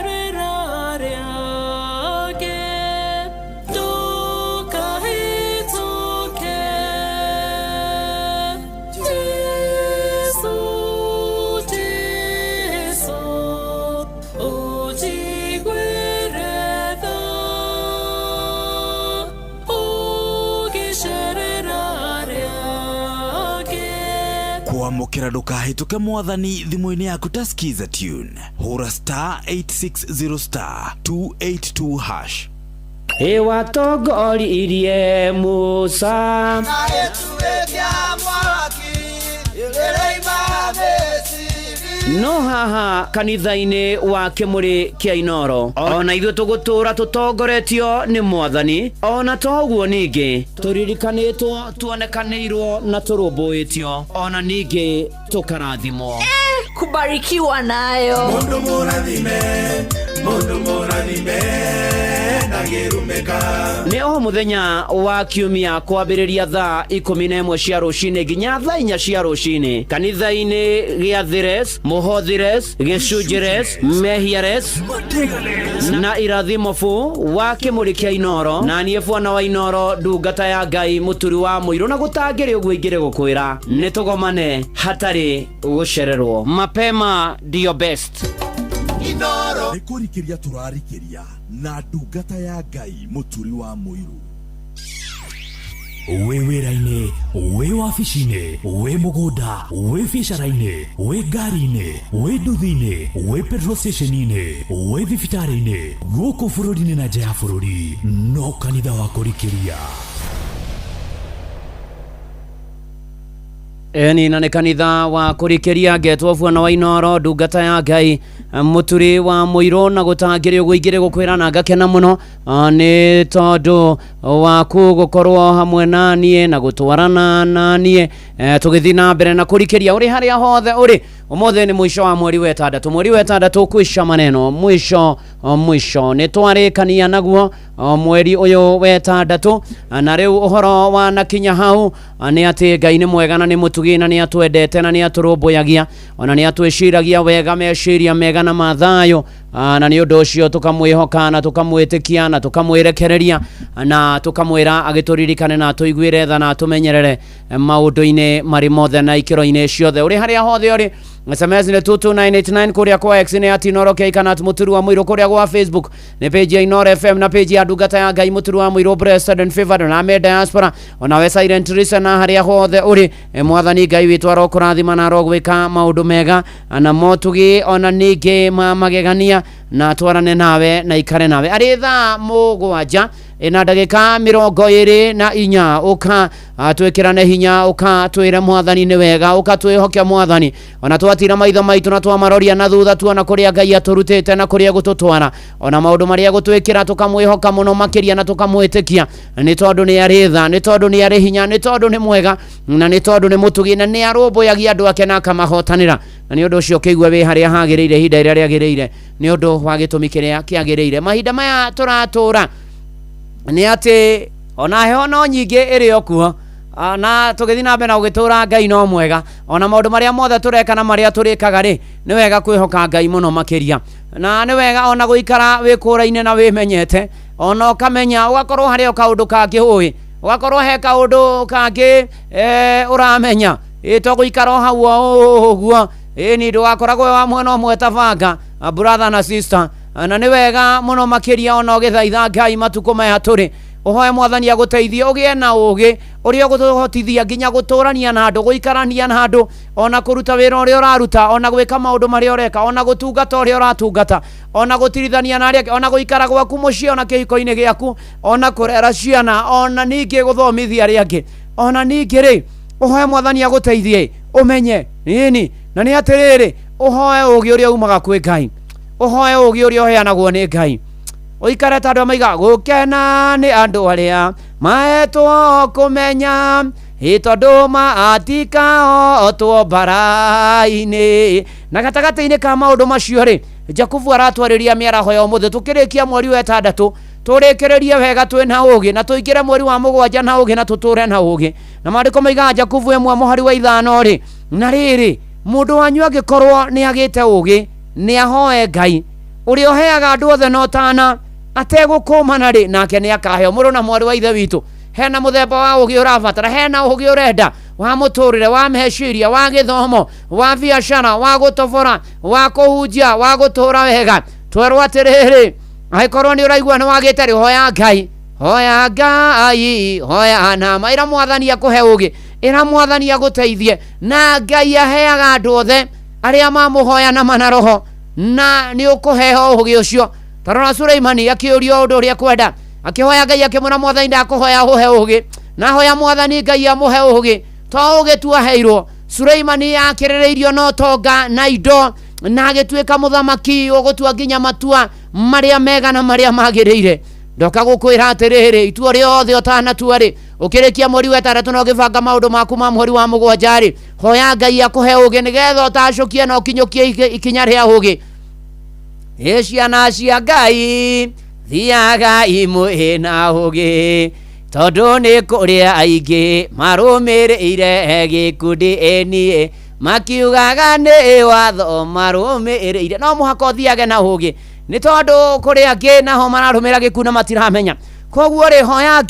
kwamukira ndukahituke mwathani thimu-ini yaku ta skiza tune hura star 860 star 282 hash watongoririe Musa no haha kanitha-ini wa Kimuri kia Inoro ona ithuĩ tũgũtũra tũtongoretio nĩ mwathani ona toguo ningĩ tũririkanĩtwo tuonekanĩirwo na tũrũmbũĩtio ona ningĩ tũkarathimwo kubarikiwa nayo mundu mũrathime nĩ o mũthenya wa kiumia kwambĩrĩria thaa 11 cia rũcinĩ nginya thaa 4 cia rũcinĩ kanitha-inĩ gĩa Thires, Mũhothires, Gĩcunjĩres, Mehiares na Irathimofu wa Kimuri kia Inoro na niĩ Bwana wa Inoro ndungata ya Ngai mũturi wa mũirũ na gũtangĩrĩ ũguo ingĩrĩ gũkwĩra nĩ tũgomane hatarĩ gũcererwo mapema ndio best Inoro nĩkũrikĩria tũrarikĩria na ndungata ya Ngai mũturi wa mũirũ wĩ wĩra-inĩ wĩ wabici-inĩ wĩ mũgũnda wĩ biacara-inĩ wĩ ngari-inĩ wĩ nduthi-inĩ wĩ petrol station-inĩ wĩ thibitarĩ-inĩ gũkũ bũrũri-inĩ na nja ya bũrũri no kanitha wa kũrikĩria eni na nĩ kanitha wa kũrikĩria ngetwo Bwana wa Inoro ndungata ya Ngai mũturi wa mũirũ na gũtangĩrĩ ũguo ingĩrĩ gũkwĩra na ngakena mũno nĩ tondũ waku gũkorwo hamwe na niĩ na gũtwarana na niĩ tũgĩthiĩ na mbere na kũrikĩria ũrĩ harĩa hothe ũrĩ ũmũthĩ nĩ mũico wa mweri wa ĩtandatũ kwisha maneno mwisho nĩ twarĩkania naguo mweri ũyũ wa ĩtandatũ na rĩu ũhoro wa nakinya hau nĩ atĩ Ngai nĩ mwega na nĩ mũtugi na nĩ atwendete na nĩ atũrũmbũyagia ona nĩ atwĩciragia wega meciria mega na mathayũ na nĩ ũndũ ũcio tũkamwĩhoka na tũkamwĩtĩkia na tũkamwĩrekereria na tũkamwĩra agĩtũririkane na tũiguĩre tha na tũmenyerere maũndũ-inĩ marĩ mothe na ikĩro-inĩ ciothe ũrĩ harĩa hothe ũrĩ SMS nĩ 22989 kũrĩa kwa X nĩ ati Inoro Keikana mũturi wa mũirũ kũrĩa kwa Facebook nĩ page ya Inoro FM na page ya ndungata ya Ngai mũturi wa mũirũ Blessed and Favored na me diaspora ona we silent listener harĩa hothe ũrĩ mwathani Ngai witũ arokũrathima na arogwĩka maũndũ mega na motugi ona ningĩ magegania na twarane nawe na ikare nawe arĩ thaa mũgwanja na ndagĩka 24 ũka twĩkĩrane hinya ũka twĩre mwathani nĩ wega ũka twĩhokia mwathani ona twatira maitho maitũ na twamaroria na thutha tuona kũrĩa Ngai atũrutĩte na kũrĩa gũtũtwara ona maũndũ marĩa gũtwĩkĩra tũkamwĩhoka mũno makĩria na tũkamwĩtĩkia nĩ tondũ nĩ arĩ tha nĩ tondũ nĩ arĩ hinya nĩ tondũ nĩ mwega na nĩ tondũ nĩ mũtugi na nĩ arũmbũyagia andũ ake na akamahotanĩra na nĩ ũndũ ũcio kĩigua wĩ harĩa hagĩrĩire ihinda rĩrĩa rĩagĩrĩire nĩ ũndũ wa gĩtũmi kĩrĩa kĩagĩrĩire mahinda maya tũratũra nĩ atĩ ona heho no nyingĩ ĩrĩ okuo na tũgĩthiĩ na mbere na gũgĩtũra Ngai no mwega ona maũndũ marĩa mothe tũreka na marĩa tũrĩkaga rĩ nĩ wega kwĩhoka Ngai mũno makĩria na nĩ wega ona gũikara wĩkũraine na wĩmenyete ona ũkamenya ũgakorwo harĩa kaũndũ kangĩ ũĩ ũgakorwo he kaũndũ kangĩ ũramenya to gũikara hau ũguo ni ndũgakoragwo wa mwena ũmwe ta banga brother na sister na nĩ wega mũno makĩria ona ũgĩthaitha Ngai matukũ maya tũrĩ ũhoe mwathani agũteithie ũgĩe na ũgĩ ũrĩa ũgũtũhotithia nginya gũtũrania na andũ gũikarania na andũ ona kũruta wĩra ũrĩa ũraruta ona gwĩka maũndũ marĩa ũreka ona gũtungata ũrĩa ũratungata ona gũtirithania na arĩa ona gũikara gwaku mũciĩ ona kĩhiko-inĩ gĩaku ona kũrera ciana ona ningĩ gũthomithia arĩa angĩ ona ningĩ rĩ ũhoe mwathani agũteithie ũmenye nini na nĩ atĩrĩrĩ ũhoe ũgĩ ũrĩa umaga kwĩ Ngai ũhoe ũgĩ ũrĩa ũheanagwo nĩ Ngai ũikare ta andũ maiga gũkena nĩ andũ arĩa mahetwo kũmenya tondũ matikahotwo mbara-inĩ na gatagatĩ-inĩ ka maũndũ macio rĩ Jakubu aratwarĩria mĩaraho ya ũmũthĩ tũkĩrĩkia mweri wa ĩtandatũ tũrĩkĩrĩrie wega twĩna ũgĩ na tũingĩre mweri wa mũgwanja na ũgĩ na tũtũre na ũgĩ na maandĩko maiga Jakubu 1:5 rĩ na rĩrĩ mũndũ wanyu angĩkorwo nĩ agĩte ũgĩ nĩ ahoe Ngai ũrĩa ũheaga andũ othe na ũtana ategũkũmana rĩ nake nĩ akaheo mũrũ na mwarĩ wa ithe witũ hena mũthemba wa ũgĩ ũrabatara hena ũgĩ ũrenda wa mũtũrĩre wa meciria wa gĩthomo wa biacara wa gũtobora wa kũhunjia wa gũtũra wega twerwo atĩrĩrĩ angĩkorwo nĩ ũraigua nĩ wagĩte rĩ hoya Ngai hoya na maira mwathani akũhe ũgĩ ira mwathani aguteithie na Ngai aheaga andu othe aria mamuhoya na manaroho na ni ukuheho ugi ucio. Tarora Suleimani akiurio undu uria kwenda akihoya Ngai akimwira mwathani ndakuhoya uhe ugi na hoya mwathani Ngai amuhe ugi to ugi tu aheirwo. Suleimani akirireirio no tonga na indo na agituika muthamaki ugutua nginya matua maria mega na maria magiriire. Ndoka gukwira atiriri itua riothe utanatua ri ukirikia mweri wa 3 no gibanga maundu maku ma mweri wa 7 ri hoya Ngai akuhe ugi nigetha utacokie no kinyukie ikinya ria ugi. Ciana cia Ngai thiaga imwina ugi tondu ni kuria aingi marumirire gikundi eni makiugaga ni watho marumirire no muhaka uthiage na ugi ni tondu kuria angi naho mararumira gikuna matiramenya. Koguo ri hoya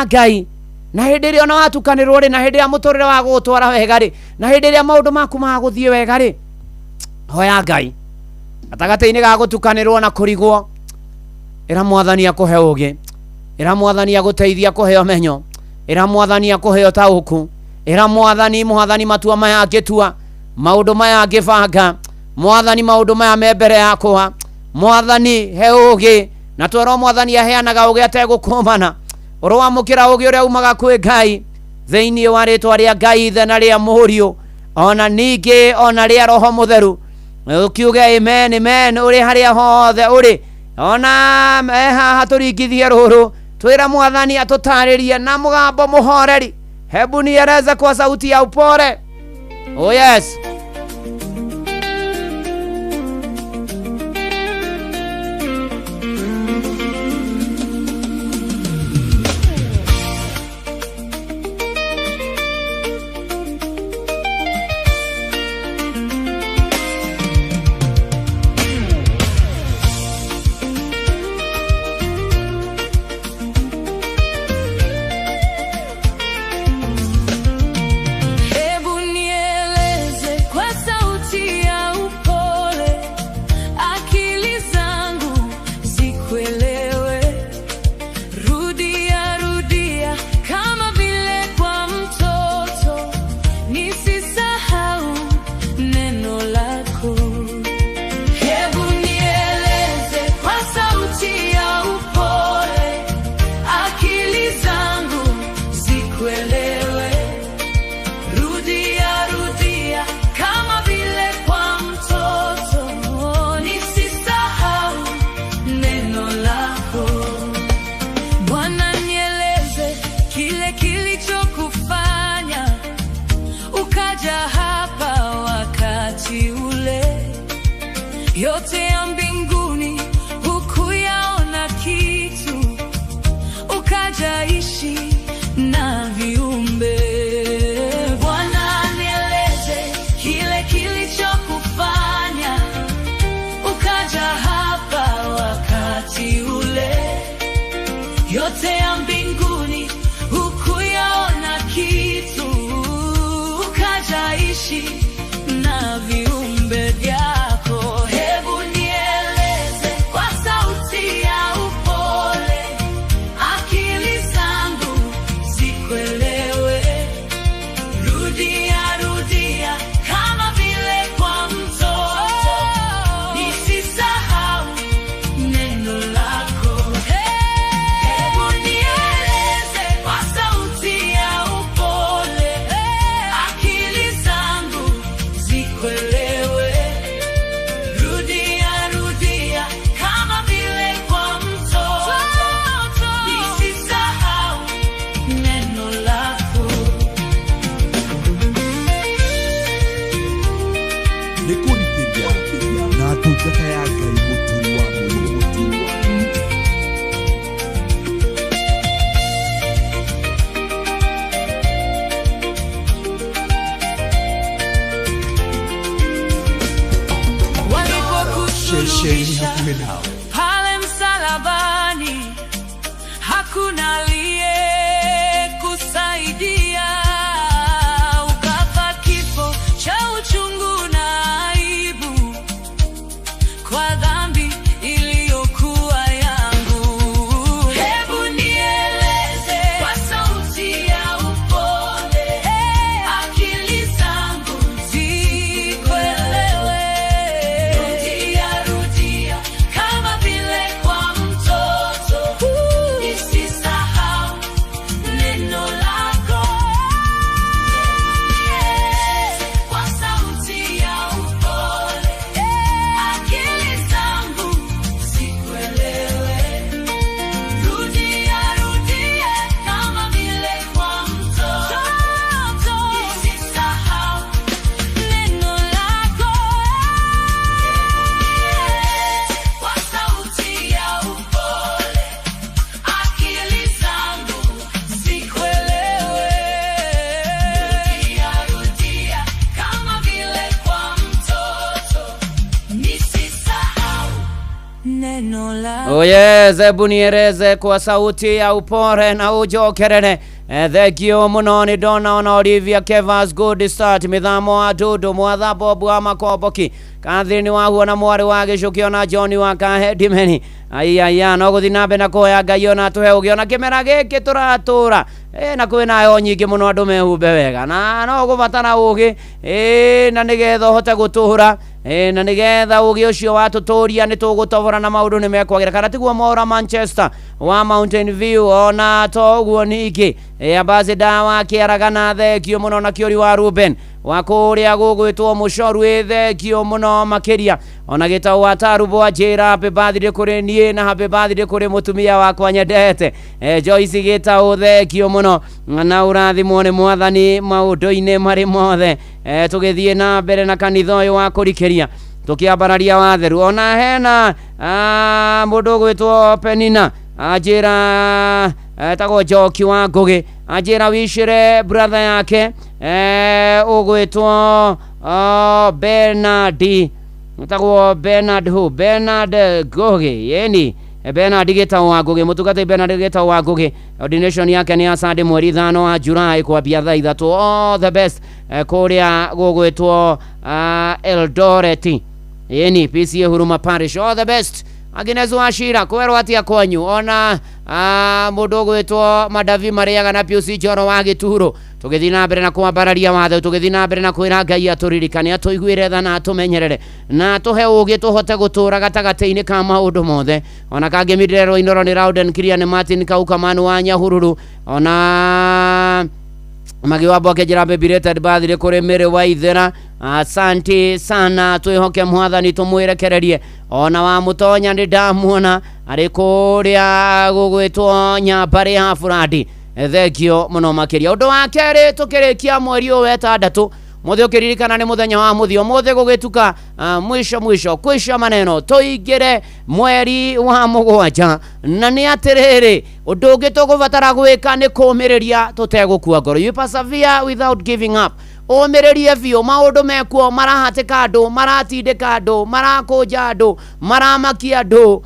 Ngai na hindi ria ona watukanirwo ri na hindi ria muturire wa gutwara wega ri na hindi ria maundu maku maguthie wega ri hoya Ngai atagataini ga gutukanirwo na kurigwo ira mwathani akuhe ugi ira mwathani aguteithia kuheo menyo ira mwathani akuheo tauku ira mwathani matua maya angitua maundu maya angibanga mwathani maundu maya membere yakwa mwathani he ugi na twaro mwathani aheanaga ugi ategukumana oro wamukira ugi uria umaga kwi Ngai thiini wa ritwa ria Ngai ithe na ria Muhuriu ona ningi ona ria Roho Mutheru ukiuge amen amen uri haria hothe uri ona haha turingithie ruru twira mwathani atutaririe na mugambo muhoreri. Hebu nieleze kwa sauti ya upole. Oh yes. yote ya mbinguni hukuyaona kitu, ukajaishi na viumbe. Bwana nieleze kile kilichokufanya ukaja hapa wakati ule. Yote ya mbinguni hukuyaona kitu, ukajaishi na viumbe vyako. Hebu nieleze kwa sauti ya upole, akili zangu zikuelewe. Rudia, rudia kama vile kwa mtoto, nisisahau neno lako. Hebu nieleze kwa sauti ya upole, akili zangu zikuelewe. Rudia, rudia kama vile kwa mtoto, nisisahau neno lako. Nikurikiria na ndungata ya Ngai Mũturi wa Mũrũgũ. Walipokusulubisha pale msalabani, hakuna aliyekusaidia. Ukafa kifo cha uchungu na aibu kwa dhambi iliyokuwa yangu. Hebu nieleze kwa sauti ya upole, Oye zebu niereze kwa sauti ya upore na ujokerere. Thegio muno ni dona ona Olivia Kevas good start mithamo wa Dudu mwatha Bobu wa Makoboki Kathrini wa huona mwari wa Gicukio na John wa Kahedimeni ayaya no guthi nambe na kuya Ngai ona tuhe ugio na kimera giki turatura na kwina yo nyingi muno andu mehumbe wega na no gubatara ugi na nigetha hote gutura na nigetha ugi ucio watuturia ni tugutobora na maundu ni mekwagira kana tiguo mora Manchester wa Mountain View ona toguo niki ambassador wa Kiaragana thegio muno na Kiori wa Ruben wa kuria gugwitwo mucoru thegio muno makiria ona gitau wa Tarubo ajira happy birthday kuri nie na happy birthday kuri mutumia wakwa nyendete Joyce gitau thegio muno na urathimwo ni mwathani maundu-ini mari mothe tugithie na mbere na kanitha uyu wa kurikiria tukiambararia watheru ona hena mundu gwitwo Penina ajira tago Joki wa Ngugi ajira wishire brother yake ugwitwo Bernard tago Bernard Ngugi yeni Bernard gitau wa Ngugi mutugate Bernard gitau wa Ngugi ordination yake ni Sunday mweri 5 wa Julai kwa bia thaa 3 all the best kuria gugwitwo Eldoret yeni PCA Huruma Parish all the best Aginezo Ashira kwerwo atia kwanyu ona mundu gwitwo Madavi Mariaga na Piusi Joro wa Gituro tugithina mbere na kwambararia watho tugithina mbere na kwira Ngai aturirikane atuiguire tha na atumenyerere na tuhe ugi tuhote gutura gatagati-ini ka maundu mothe ona kangimirero Inoro ni Rauden Kirian Martin Kaukamanu wa Nyahururu ona magiwabo kejira bebireta birthday kuri mere wa Ithera asante sana twihoke mwathani tumwirekererie ona wa mutonya ndi ndamuona ari kuria gugwitwo Nyambari ya Furadi thegio muno makiria undu wa keri tukirikia mweri uyu wetandatu muthe ukiririkana ni muthenya wa muthio muthe gugituka mwisho kwisha maneno tuingire mweri wa mugwanja na ni atiriri undu ungi tugubatara gwika ni kumiriria tutegukua ngoro you persevere without giving up umiririe biu maundu mekuo marahatika andu maratindika andu marakunja andu maramakia andu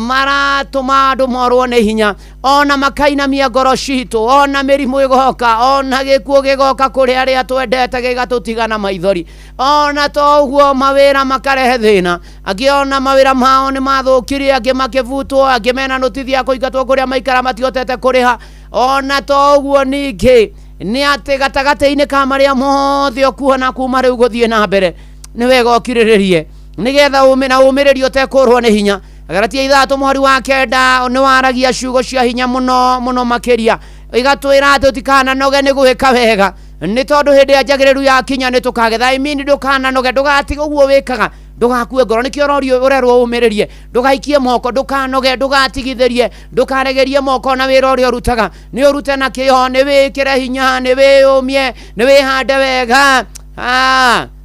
maratuma andu morwo ni hinya ona makainamia ngoro citu ona mirimu igoka ona gikuo gigoka kuri aria twendete gigatutigana maithori ona toguo mawira makarehe thina agiona mawira mao ni mathukirie angi makivutwo angi mena notithia kuingatwo kuria maikara matihotete kuriha ona toguo ningi ni ati gatagati-ini ka maria mothe okuona kuma riu guthie na mbere ni wega ukiriririe nigetha umiririo tekurwo ni hinya Galatia 3 mweri wa 9 ni waragia ciugo cia hinya muno makiria igatwira ati utikana noge ni guhika wega ni tondu hindi ya njagiriru ya kinya ni tukagetha ndukana noge ndugatiga uguo wikaga ndugakue ngoro nikio urerwo umiririe ndugaikie moko ndukanoge ndugatigithirie ndukaregerie moko na wira uria urutaga ni urute na kiho ni wikire hinya ni wiyumie ni wihande wega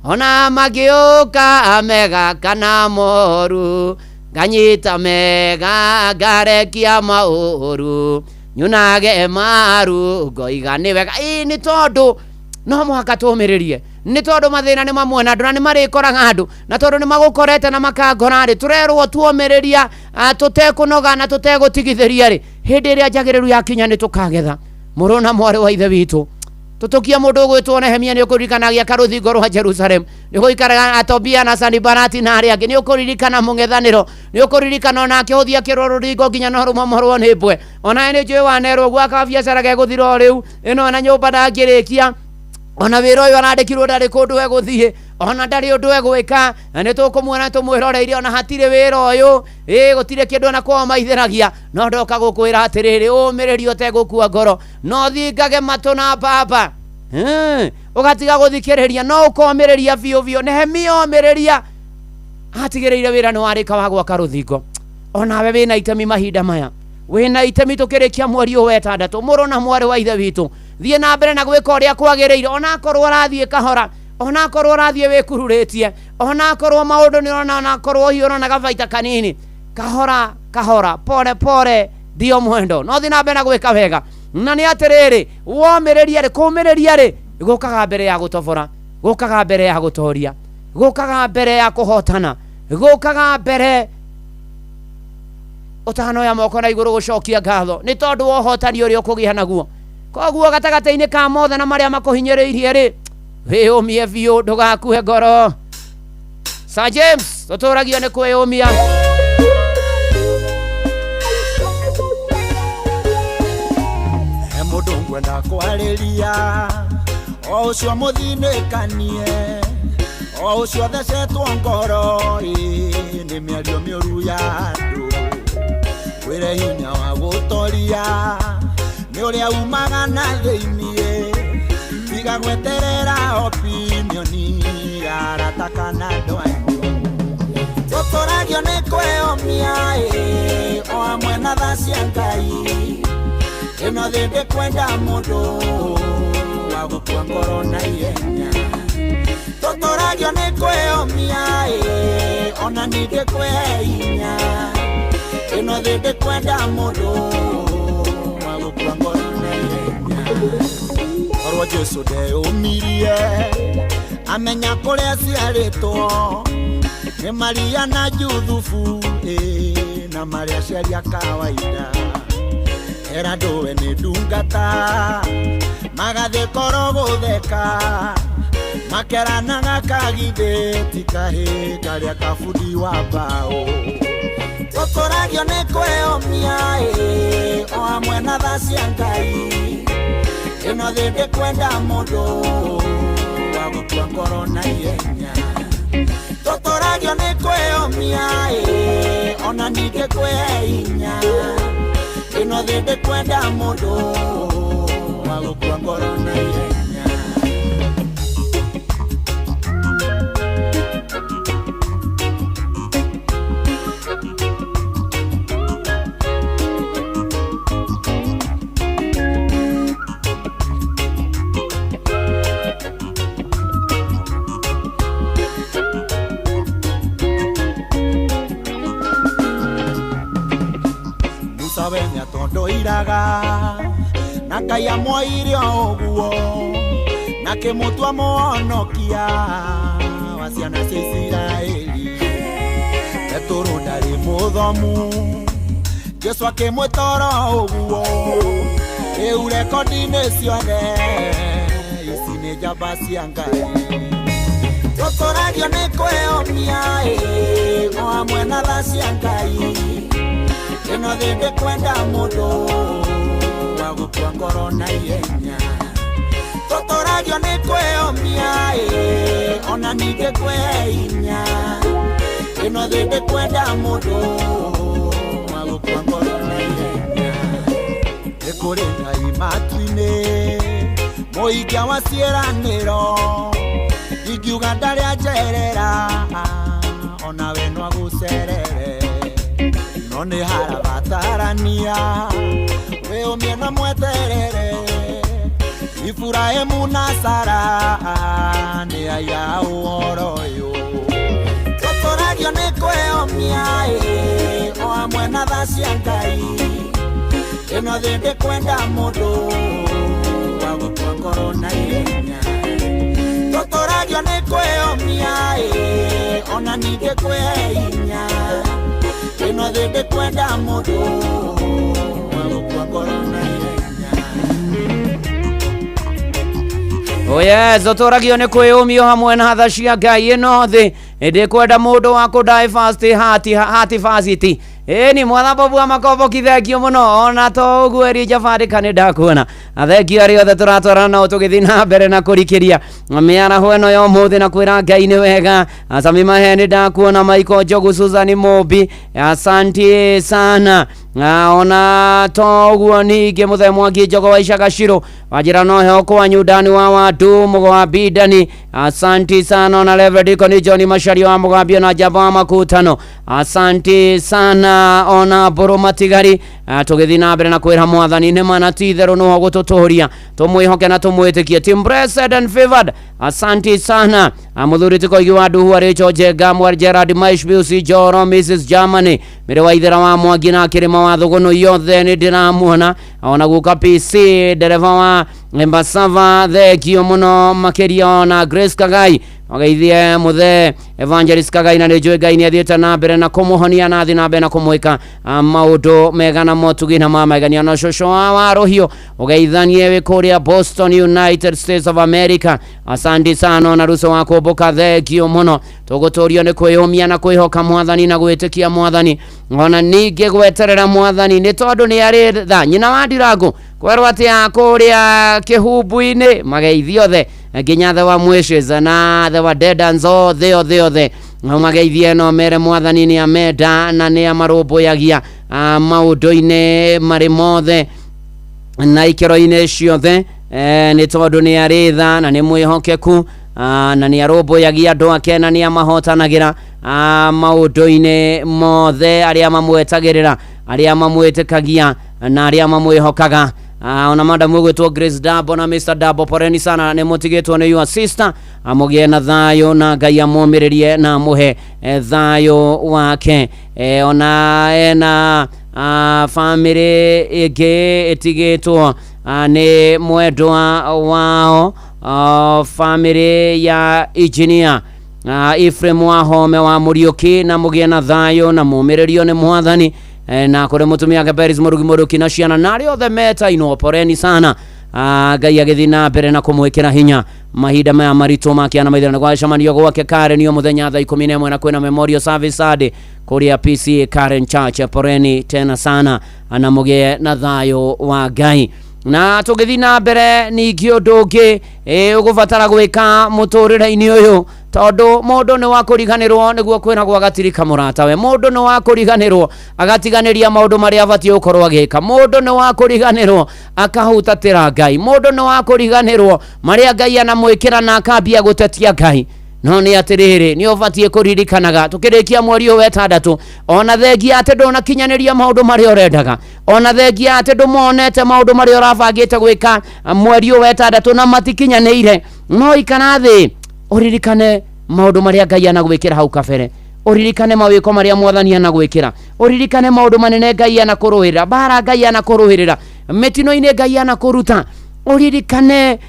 ona magiuka amega kana moru ganyita mega garekia mauru nyunage maru ngoiga ni wega ni tondu no muhaka tumiririe ni tondu mathina ni mamwe na ndura ni marikoraga andu na tondu ni magukorete na makangora ri turerwo tuomiriria tutekunoga na tutegutigithiria ri hindi ria njagiriru ya kinya ni tukagetha murona mwari wa ithe witu tutukia mundu gwitwo Nehemia ni ukuririkanagia karuthingo rwa Jerusalem ni guikaraga Atobia na Sanibarati na aria angi ni ukuririkana mungethaniro ni ukuririkana ona akihuthia kiroro ringo nginya no rumomorwo ni mbwe ona ni njui wanerwo gwaka biacara geguthiro riu ino na nyumba ndangirikia ona wira uyu arandikirwo ndari kundu we guthie ona ndari undu we gwika ni tukumuona tumwiroreire ona hatire wira uyu gutire kindu na kwa maitheragia no ndoka gukwira atiriri umiririo tegukua ngoro no thingage matu na baba ugatiga guthikiriria no ukomiriria biu Nehemia omiriria atigireire wira ni warika wa gwaka ruthingo ona we wina itemi mahinda maya wina itemi tukirikia mweri uyu wetandatu murona mwari wa ithe witu thie na mbere na gwika uria kwagiriire ona korwo rathie kahora ona korwo rathie wikururitie ona korwo maundu ni ona korwo hiyo na gabaita kanini kahora pole dio mwendo no thie na mbere na gwika wega na ni atiriri womiriria ri kumiriria ri gukaga mbere ya gutobora gukaga mbere ya gutoria gukaga mbere ya kuhotana gukaga mbere utano ya moko na iguru gucokia ngatho ni tondu wa hotani uri ukugia naguo koguo gatagataini ka mothe na maria makuhinyiriirie ri wiyumie biu ndugakuhe ngoro Sir James tuturagio ni kwiyumia mundu ngwenda kwariria o ucio muthinikanie o ucio thecetwo ngoro ni miario miuru ya andu wire hinya wa gutoria ni uria umaga na thiini tiga gweterera opinioni arataka na ndwanyu tuturagio ni kwiyumia o amwe na tha cia Ngai ino thinde kwenda mundu wa gukua ngoro na ihenya tuturagio ni kwiyumia ona ninde kwihinya ino thinde kwenda mundu wa gukua ngoro na ihenya orwo Jesu ndeumirie amenya kuria ciaritwo ni Maria na Juthufu na Maria ciaria kawaida era ndowe ni ndungata magathe koro gutheka makeranaga kagitheti kahi karia kabundi wa mbao tuturagio ni kwiyumia o amwe na tha cia Ngai ino thinde kwenda mundu wa gukua ngoro na ihenya tuturagio ni kwiyumia ona ninde kwihinya ino thinde kwenda mundu wa gukua ngoro na ihenya Wenya tondo iraga na Ngai amwaire oguo na kimutua muonokia wa ciana cia Isiraeli eturu ndari muthomu Jesu akimwitoro oguo riu rekodi-ini ciothe ici ni njamba cia Ngai tuturagio ni kwiyumia o amwe na tha cia Ngai ino thinde kwenda mundu wa gukua ngoro na ihenya tuturagio ni kwiyumia ona ninde kwihinya ino thinde kwenda mundu wa gukua ngoro na ihenya ikuri Ngai matu-ini muingia wa ciiraniro ingiuga ndari anjerera ona we no agucerere no ni harabatarania wiyumie na mweterere Ibrahimu na Sara ni aya uhoro uyu tuturagio ni kwiyumia o amwe na tha cia Ngai ino thinde kwenda mundu wa gukua ngoro na ihenya tuturagio ni kwiyumia ona ninde kwihinya ino thinde kwenda mundu wa gukua ngoro na ihenya oye zotoragio ni kwiyumio hamwe na tha cia Ngai ino thi ndi kwenda mundu wa kudiversity hati facility ni mwana bobua makobo kithekio muno ona to uguo eri Jafari kani ndakuona athekio ari othe turatwarana na tugithi na mbere na kurikiria miara hweno yo muthi na kwira Ngai ni wega Sami Maheni ndakuona Michael Jogu Susan Mobi asante sana ona to uguo ningi muthemwa Njogo wa Ishagashiro wajira no he kwa nyudani wa watu mugo wa bidani asante sana ona Levediko ni John Mashari wa Mugambio na Jaba Makutano asante sana ona Boromatigari tugithi na mbere na kwira mwathani ne mana tithero no gututuria tumwihoke na tumwitikie team blessed and favored asante sana muthuri tikoigi wa Duhu ari George Gamwar Gerard Maishbiusi Joro Mrs Germany mere wa ithera wa Mwangi na kirima wa thuguno yothe ni ndiramuona ona guka PC dereva wa Embasava thekio muno makiria ona Grace Kagai Ogeithie muthe Evangelist Kagaina ni njui Ngai ni athiete na mbere na kumuhonia na athi na mbere na kumwika maundu mega na motugi na mamegania no shosho wa rohio ogeithanie we kuria Boston United States of America. Asante sana na ruso wako boka thegio muno tuguturio ni kwiyumia na kwihoka mwathani na gwitikia mwathani ona ninge gweterera mwathani ni tondu ni ari tha nyina wa Ndirangu kwerwo atia kuria kihumbu-ini mageithio the nginya the wa Mwishes na the wa Dedans othe mageithie no mere mwathani ni amenda na ni amarumbuyagia maundu-ini mari mothe na ikero-ini ciothe ni tondu ni ari tha na ni mwihokeku na ni arumbuyagia andu ake na ni amahotanagira maundu-ini mothe aria mamwetagirira aria mamwitikagia na aria mamwihokaga. Ona madam gwitwo Grace Dabo na Mr. Dabo poreni sana ni mutigitwo ni your sister amugie na thayo na Ngai amumiririe na muhe thayo wake ona ena family ige etigitwo ni mwendwa wao family ya engineer Ephraim Wahome wa Muriuki na mugie na thayo na mumiririo ni mwathani na kore mutumia Gaberis Murugi na ciana nari othe meta ino poreni sana Ngai agithina mbere na kumwikira hinya mahinda maya marito makiana maithana kwa shamanio gwake Karen yo muthenya thaa 11 na kwina memorial service ade kuria PC Karen Church poreni tena sana anamugie na thayo wa Ngai na tugithina mbere ningio ndungi ugubatara gwika muturire-ini uyu tondu mundu ni wa kuriganirwo niguo kwina gwa gatirika murata we mundu ni wa kuriganirwo agatiganiria maundu maria abatie gukorwo agika mundu ni wa kuriganirwo akahutatira Ngai mundu ni wa kuriganirwo maria Ngai anamwikira na akambia gutetia Ngai no ni atiriri ni ubatie kuririkanaga tukirikia mweri wa 6 ona thengia ate ndona kinyaniria maundu maria urendaga ona thengia ate ndumonete maundu maria urabangite gwika mweri wa 6 na matikinyanire no ikana thi uririkane maundu maria Ngai anagwikira hau kabere uririkane mawiko maria mwathani anagwikira uririkane maundu manene Ngai anakuruhirira bara Ngai anakuruhirira metino-ini Ngai anakuruta uririkane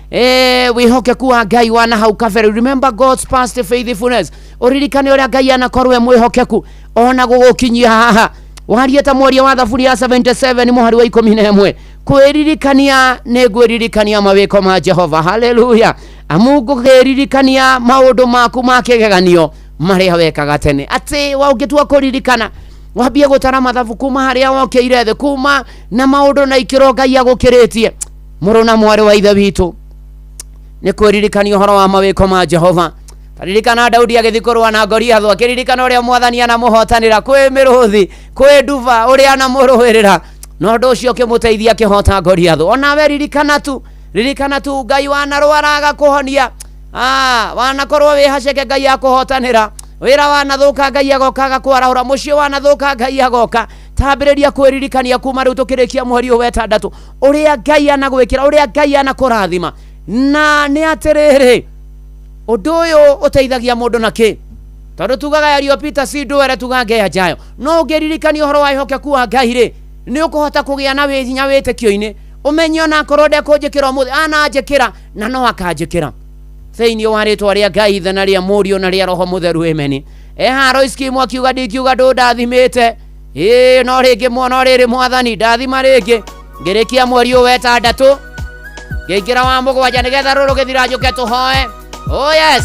wihokeku wa Ngai wana hau kabere. Remember God's past faithfulness uririkane uria Ngai anakorwo mwihokeku ona gugukinyia haha waria ta mweri wa Thaburi ya 77 muhari wa 11 kwiririkania ni gwiririkania mawiko ma Jehova. Haleluya. Amungu geririkania maundu maku makegeganio maria wekaga tene ati waugitua kuririkana wambie gutara mathabu kuma haria wokeire the kuma na maundu na ikiro Ngai agukiritie muruna mwari wa ithe witu ni kwiririkania horo wa mawiko ma Jehova. Taririkana Daudi agithikorwa na Goliath akiririkana uria mwathani anamuhotanira kwi miruthi kwi nduva uria anamuruhirira no ndu ucio kimuteithia kihota Goliath. Ona we ririkana tu Ngai wanarwaraga kuhonia wanakorwo wihaceke Ngai akuhotanira wira wanathuka Ngai agokaga kwarahura mucio wanathuka Ngai agoka tambiriria kwiririkania kuma riu tukirikia mweri wa 6 uria Ngai anagwikira uria Ngai anakurathima na ni atiriri undu uyu uteithagia mundu naki tondu tugaga yario Peter Sidwere tugange ya jayo no ngiririkania horo wa ihokeku wa Ngai ri ni ukuhota kugia na wihinya witikio-ini umenyo na korode kunjikira muthi ananjikira na no akanjikira theini wa ritwa ria Ngai thana ria murio na ria roho mutheru ameni haro iskimu akiuga ndikiuga ndu ndathimite no ringi mwana riri mwathani ndathima ringi ngirikia mweri wa 6 ngingira wa mugwanja nigetha ruru githira njuke tuhoe. Oh yes.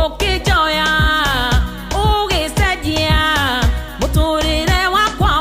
Ukijoya ugisejia muturire wakwa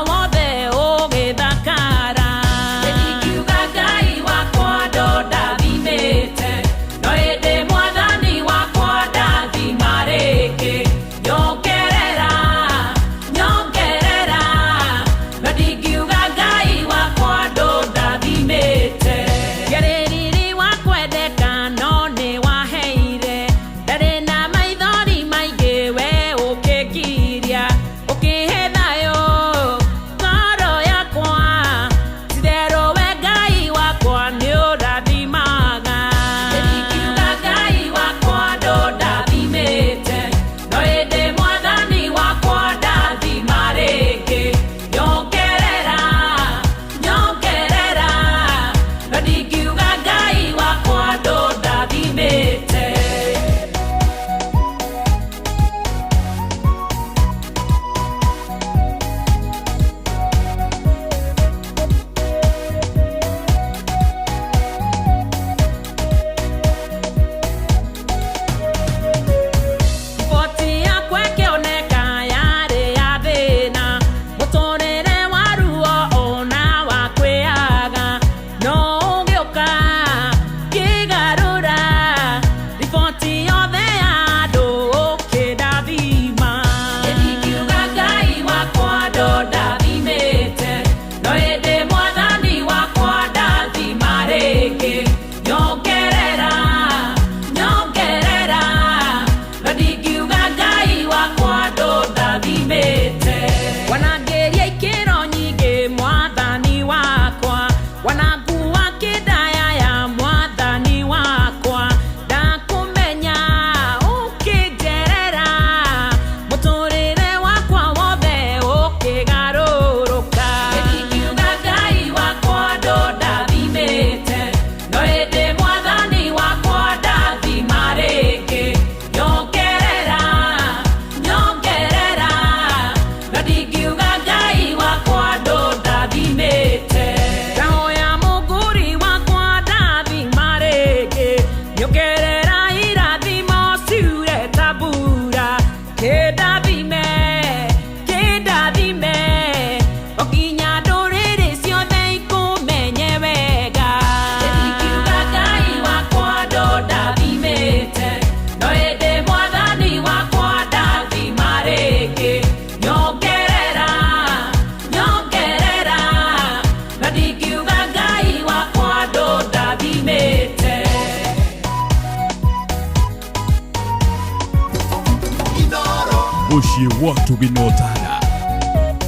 muciĩ gwatu ginotara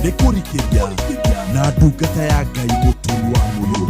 nĩ kũrikĩria na ndungata ya Ngai mũturi wa mũyũ.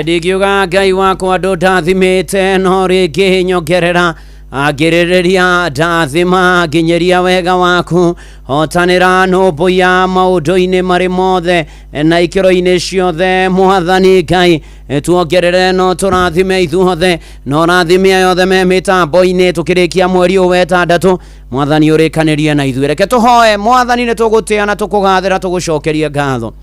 Ndikiuga Ngai wakwa ndũndathimĩte no rĩngĩ nyongerera agĩrĩrĩria ndathima nginyeria wega waku hotanĩra nũmbũya maũndũ-inĩ marĩ mothe na ikĩro-inĩ ciothe Mwathani Ngai tuongerere no tũrathime ithuothe no rathime yothe me mĩtambo-inĩ tũkĩrĩkia mweri ũyũ wa ĩtandatũ Mwathani ũrĩkanĩrie na ithuĩ reke tũhoe Mwathani nĩ tũgũtĩa na tũkũgathĩra tũgũcokerie ngatho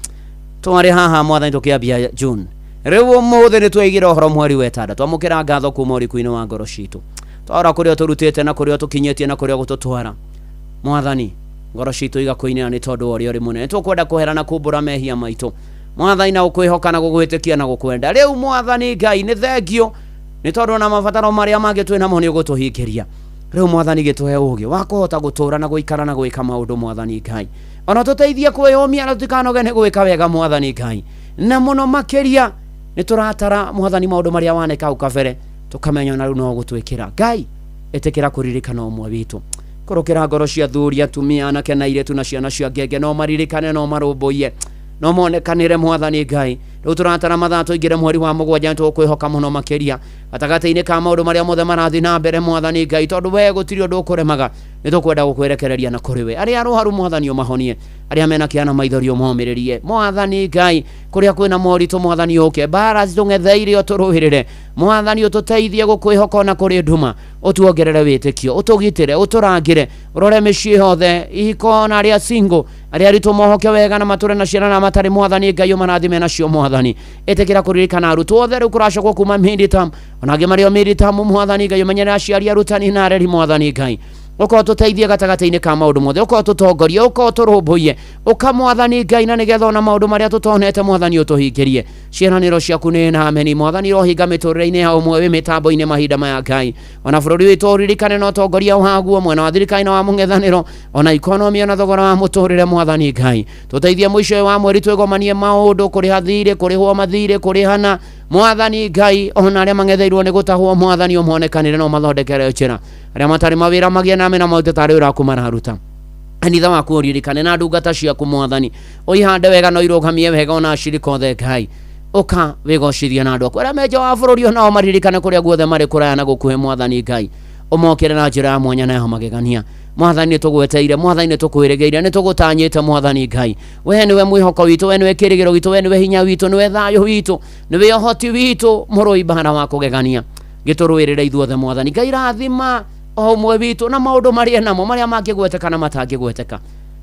twarĩ haha Mwathani tũkĩambia June rĩu ũmũthĩ nĩ tweigĩra ũhoro mweri wa ĩtandatũ twamũkĩra ngatho kuma ũriku-inĩ wa ngoro citũ twara kũrĩa tũrutĩte na kũrĩa tũkinyĩtie na kũrĩa gũtũtwara Mwathani ngoro citũ igakũinĩra nĩ tondũ ũrĩa ũrĩ mũnene tũkwenda kũherana kumbũra mehia maitũ Mwathani na gũkwĩhoka na gũgwĩtĩkia na gũkwenda rĩu Mwathani Ngai nĩ thengio nĩ tondũ na mabataro marĩa mangĩ twĩ namo nĩ ũgũtũhingĩria rĩu Mwathani gĩtũhe ũgĩ wa kũhota gũtũũra na gũikara na gwĩka maũndũ Mwathani Ngai ona tũteithie kwĩyũmia na tũtikanoge nĩ gwĩka wega Mwathani Ngai na mũno makĩria nĩ tũratara Mwathani maũndũ marĩa waneka hau kabere tũkamenya na rĩu no gũtwĩkĩra Ngai ĩtĩkĩra kũririkana ũmwe witũ kũrũkĩra ngoro cia athuri atumia anake na airĩtu na ciana cia ngenge no maririkane no marũmbũiye no monekanĩre Mwathani Ngai rĩu tũratara mathaa tũingĩre mweri wa mũgwanja tũkwĩhoka mũno makĩria gatagatĩ-inĩ ka maũndũ marĩa mothe marathiĩ na mbere Mwathani Ngai tondũ we gũtirĩ ũndũ ũkũremaga nĩ tũkwenda gũkwĩrekereria na kũrĩ we arĩa arũaru Mwathani ũmahonie arĩa mena kĩana maithori ũmomĩrĩrie Mwathani Ngai kũrĩa kwĩna moritũ Mwathani ũke mbara citũng'etheire ũtũrũĩrĩre Mwathani ũtũteithie gũkwĩhoka na kũrĩ nduma ũtuongerere wĩtĩkio ũtũgitĩre ũtũrangĩre ũrore mĩciĩ yothe ihiko na arĩa single arĩa aritũ mohoke wega na matũre na ciana na matarĩ Mwathani Ngai ũmarathime nacio Mwathani ĩtĩkĩra kũririkana arutwo othe rĩu kũracokwo kuma mid-term ona angĩ marĩ o mid-term Mwathani Ngai ũmenyere aciari arutani na areri Mwathani Ngai ũkorwo tũteithie gatagatĩ-inĩ ka maũndũ mothe ũkorwo tũtongorie ũkorwo tũrũmbũiye ũka Mwathani Ngai na nĩgetha ona maũndũ marĩa tũtonete Mwathani ũtũhingĩrie ciĩranĩro ciaku nĩ na ameni Mwathani rohinga mĩtũrĩre-inĩ ya ũmwe wĩ mĩtambo-inĩ mahinda maya Ngai ona bũrũri witũ ũririkane na ũtongoria waguo mwena wa thirikari na wa mũng'ethanĩro ona ikonomi ona thogora wa mũtũrĩre Mwathani Ngai tũteithie mũico wa mweri twĩgomanie maũndũ kũrĩha thirĩ kũrĩhwo mathirĩ kũrĩhana Mwathani Ngai ona arĩa mang'etheirwo nĩ gũtahwo Mwathani ũmonekanĩre no mathondekere njĩra arĩa matarĩ mawĩra magĩe na mena maũndũ tarĩ ũraku mararuta kanitha waku ũririkane na ndungata ciaku Mwathani ũihande wega no irũgamie wega ona acirika othe Ngai ũka wĩgocithie na andũ aku arĩa menja wa bũrũri onao maririkane kũrĩa guothe marĩ kũraya na gũkuhĩ Mwathani Ngai ũmokĩre na njĩra ya mwanya na ya magegania Mwathani nĩ tũgweteire Mwathani nĩ tũkwĩrĩgĩire nĩ tũgũtanyĩte Mwathani Ngai we nĩwe mwĩhoko witũ we nĩwe kĩrĩgĩro gitũ we nĩwe hinya witũ nĩwe thayũ witũ nĩwe ũhoti witũ mũrũi mbara wa kũgegania gĩtũrũĩrĩre ithuothe Mwathani Ngai rathima o ũmwe witũ na maũndũ marĩa namo marĩa mangĩgweteka na matangĩgweteka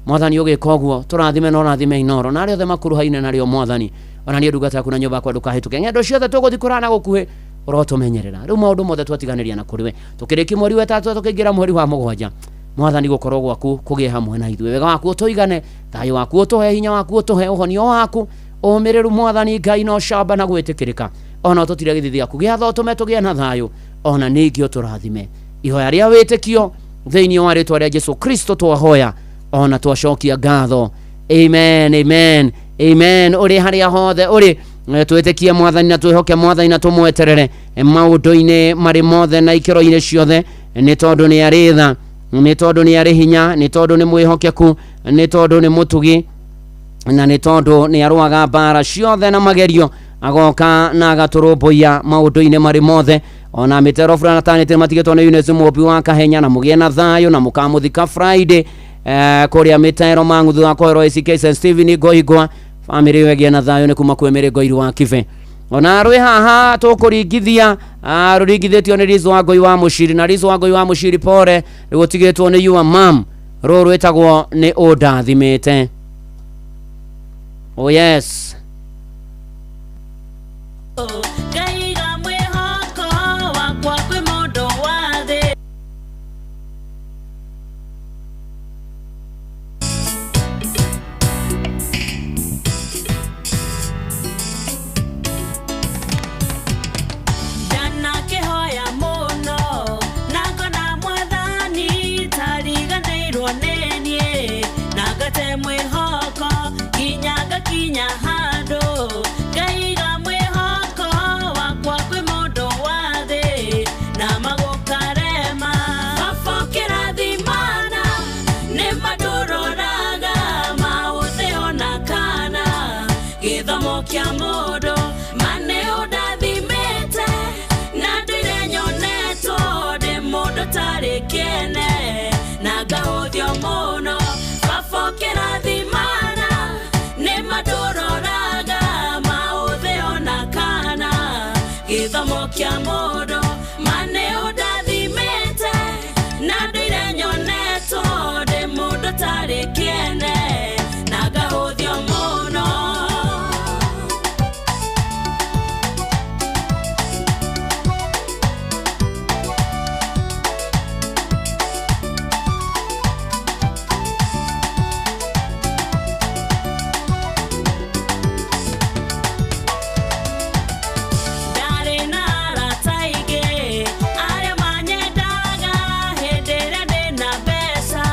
Mwathani ũgĩka ũguo tũrathime na ũrathime inoro na arĩa othe makuruhaine narĩo Mwathani ona niĩ ndungata yaku na nyũmba yakwa ndũkahĩtũke ng'endo ciothe tũgũthiĩ kũraya na gũkuhĩ ũrotũmenyerera rĩu maũndũ mothe twatiganĩria na kũrĩ we tũkĩrĩkia mweri wa ĩtatũ tũkĩingĩra mweri wa mũgwanja Mwathani gũkorwo gwaku kũgĩe hamwe na ithuĩ wega waku ũtũigane thayũ waku ũtũhe hinya waku ũtũhe ũhonio waku ũmĩrĩru Mwathani Ngai no camba na gwĩtĩkĩrĩka ona ũtũtire gĩthithi gĩaku gĩatho ũtũme tũgĩe na thayũ ona ningĩ ũtũrathime ihoya rĩa wĩtĩkio thĩinĩ wa rĩtwa rĩa Jesũ Kristo twahoya ona twacokia ngatho amen amen amen ũrĩ harĩa hothe ũrĩ twĩtĩkie Mwathani na twĩhoke Mwathani na tũmweterere maũndũ-inĩ marĩ mothe na ikĩro-inĩ ciothe nĩ tondũ nĩ arĩ tha nĩ tondũ nĩ arĩ hinya nĩ tondũ nĩ mwĩhokeku nĩ tondũ nĩ mũtugi na nĩ tondũ nĩ arũaga mbara ciothe na magerio agoka na agatũrũmbũiya maũndũ-inĩ marĩ mothe ona mĩtero fulana tanĩte matigĩtwo nĩ Eunice Mũmbi wa Kahenya na mũgĩe na thayũ na mũkamũthika Friday kũrĩa mĩtero mang'uthu wa kũherwo ACK St Stephen Ngoigwa family wege na thayo ni kuma kwĩ mĩrĩngo iru wa kibe ona rwĩ haha tũkũringithia rũringithĩtio nĩ Liz Wangui wa Mũciri na Liz Wangui wa Mũciri pore rũtigĩtwo nĩ your mom rũrũ rwĩtagwo nĩ ũndathimĩte. Oh yes. Ngaiga mwĩhoko wakwa kwĩ mũndũ wa thĩ. Ndanakĩhoya mũno na ngona Mwathani tariganĩirwo nĩ niĩ na ngate mwĩhoko kinya ngakinya handũ ngaiga mwĩhoko wakwa kwĩ mũndũ wa thĩ na magũkarema baba kĩrathimana nĩ matũroraga maũthĩ ona kana gĩthomo kĩa mũndũ mane ũndathimĩte na ndĩre nyonetwo ndĩ mũndũ tarĩ kĩene na ngahũthio mũno baba kĩrathimana nĩ matũroraga maũthĩ ona kana gĩthomo kĩa mũndũ mane ũndathimĩte na ndĩre nyonetwo ndĩ mũndũ tarĩ kĩene na ngahũthio mũno. Ndarĩ na arata aingĩ arĩa manyendaga hĩndĩ ĩrĩa ndĩna mbeca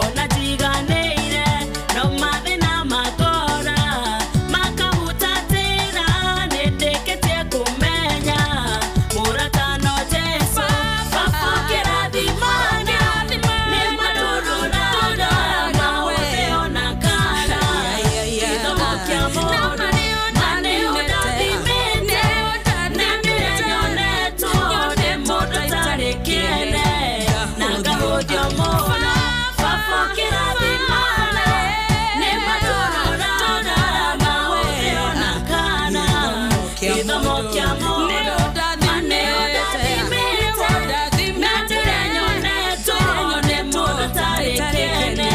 ona njiganĩire no mathĩna makora makahutatĩra nĩndĩkĩtie kũmenya mũrata no Jesũ baba kĩrathimana nĩ matũroraga maũthĩ ona kana gĩthomo kĩa mũndũ mane ũndathimĩte na ndĩre nyonetwo ndĩ mũndũ tarĩ kĩene na ngahũthio mũno baba kĩrathimana nĩ matũroraga maũthĩ ona kana gĩthomo kĩa mũndũ mane ũndathimĩte na ndĩre nyonetwo ndĩ mũndũ tarĩ kĩene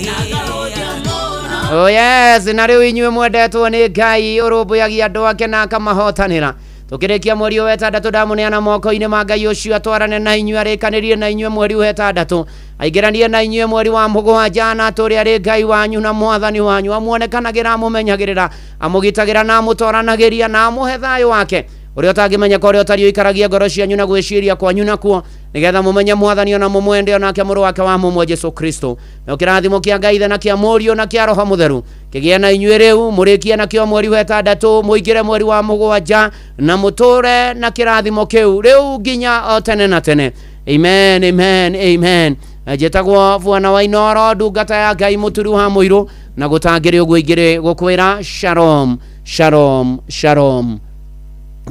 na ngahũthio mũno. Oh yes, na rĩu inyuĩ mwendetwo nĩ Ngai ũrũmbũyagia andũ ake na akamahotanĩra. Tũkĩrĩkia mweri wetandatũ ndamũneana moko-inĩ ma Ngai ũcio atwarane na inyuĩ arĩkanĩrie na inyuĩ mweri wetandatũ aingĩranie na inyuĩ mweri wa mũgwanja na atũre arĩ Ngai wanyu na Mwathani wanyu amuonekanagĩra amũmenyagĩrĩra amũgitagĩra na amũtoranagĩria na amũhe thayũ wake ũrĩa ũtangĩmenyeka ũrĩa ũtariĩ ikaragia ngoro cianyu na gwĩciria kwanyu nakuo nĩgetha mũmenye Mwathani ona mũmwende onake mũrũ wake wa mũmwe Jesũ Kristo na kĩrathimo kĩa Ngai na kĩa Mũriũ na kĩa Roho Mũtheru kĩgĩe na inyuĩ rĩu mũrĩkie nakĩo mweri wetandatũ mũingĩre mweri wa mũgwanja na mũtũre na kĩrathimo kĩu rĩu nginya o tene na tene. Amen, amen, amen. Njĩtagwo Bwana wa Inoro ndungata ya Ngai mũturu wa mũirũ na gũtangĩrĩ ũguo ingĩrĩ gũkwĩra shalom shalom shalom.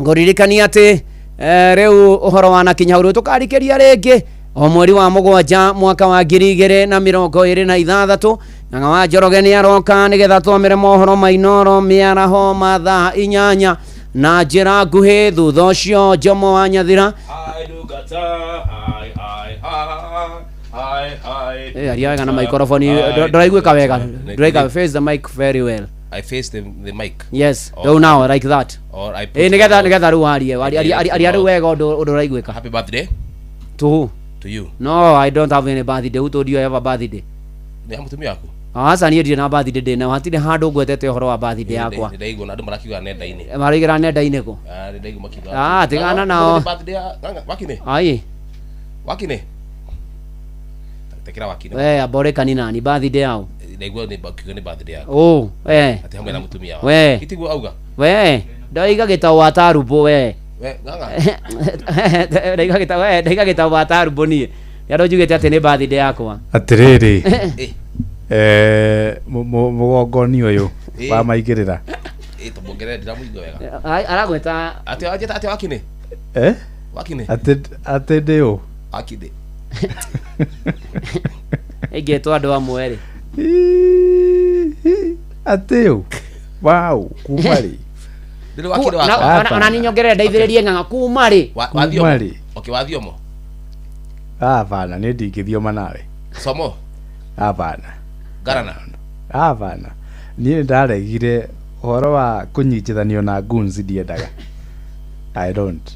Ngoririkania atĩ rĩu ũhoro wa nakinya ũrĩa tũkarikĩria rĩngĩ o mweri wa mũgwanja mwaka wa 2026 na wa Njoroge nĩ aroka nĩgetha twamĩre mohoro ma Inoro mĩaraho ma thaa 8 na njĩra nguhĩ thutha ũcio Jomo wa Nyathira aria wega na microphone ndĩraiguĩka wega ndĩraika face the mic very well. I face the mic. Yes, do now like that. Or I put nĩgetha rĩu aria rĩu wega ũndũ ũraiguĩka. Happy birthday. To who? To you. No, I don't have any birthday. Who told you I have a birthday? Nĩ mũtumia waku. Asa niĩ ndirĩ na birthday ndĩna hatirĩ handũ ngwetete ũhoro wa birthday yakwa. Ndĩraigua andũ marakiuga nenda-inĩ. Maraigĩra nenda-inĩ kũ? Ndĩraigua makiuga. Tigana nao. Wakine. Ai. Wakine. Tekera wakine. Aboreka ni nani birthday yao? Ndaigua nĩ bakiuga nĩ birthday yako. Oh, ati hamwe na mũtumia waku. Itigwo auga. Ndaiga gĩtau wa tarubo we nganga. Ndaiga gĩtau wa tarubo niĩ. Yaro njugĩte atĩ nĩ birthday yakwa. Atĩrĩrĩ. Mũgongoni ũyũ wa maigĩrĩra. Tũmongerere ndiramuigua wega. Aragweta ati wakine. Wakine. Atĩ ndĩũ. Wakine. Ĩngĩtwo andũ amwe rĩ. Ateo. Wow, kumari. Ndiri wakire wako. Ona ninyongerera ndaithiririe ng'ang'a kumari. Kumari. Okay, wathiomo. Hapana, ni ndingithioma nawe. Somo. Hapana. Garana. Hapana. Niĩ ndaregire horo wa kunyitithanio na goons ndiendaga. I don't.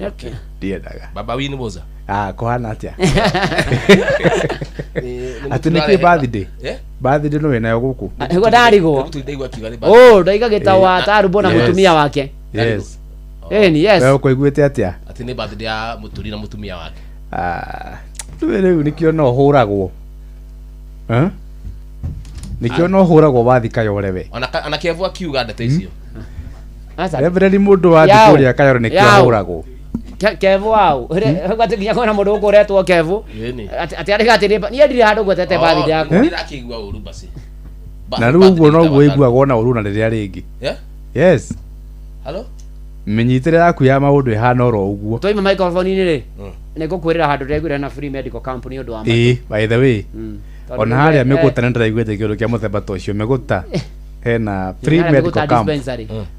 Okay. Ndiendaga. Baba wini boza. Kuhana atia. Ati niki birthday? Birthday no wena guku. Ego ndarigo. Oh, ndaiga gitawa tarubo na mutumia wake. Yes. Ni yes. Wewe kuiguite atia? Ati ni birthday ya muturi na mutumia wake. Rĩu nikio no hũragwo. Nikio no hũragwo wathi Kayore we. Ona Kevu akiuga ndete icio. Reverend mũndũ wa Victoria Kayore nikio hũragwo. Kevu wao. Hagatikinya kona mũndũ ũkoretwo Kevu. Ati ari gatĩrĩ niĩ ndirĩ handũ gwetete bathi yaku. Ndirakĩigua ũru basi. Na rĩu ũguo no guĩiguagwo na ũru na rĩrĩa rĩngĩ. Yes. Hello? Menyitire yaku ya maũndũ ihana oro ũguo. Toima microphone-inĩ rĩ. Nĩngũkwĩrĩra handũ ndĩraiguire na Free Medical Company ũndũ wa by the way. Ona harĩa mĩgũta nĩ ndĩraiguĩte kĩndũ kĩa mũthemba ta ũcio mĩgũta. Hena Free Medical Company.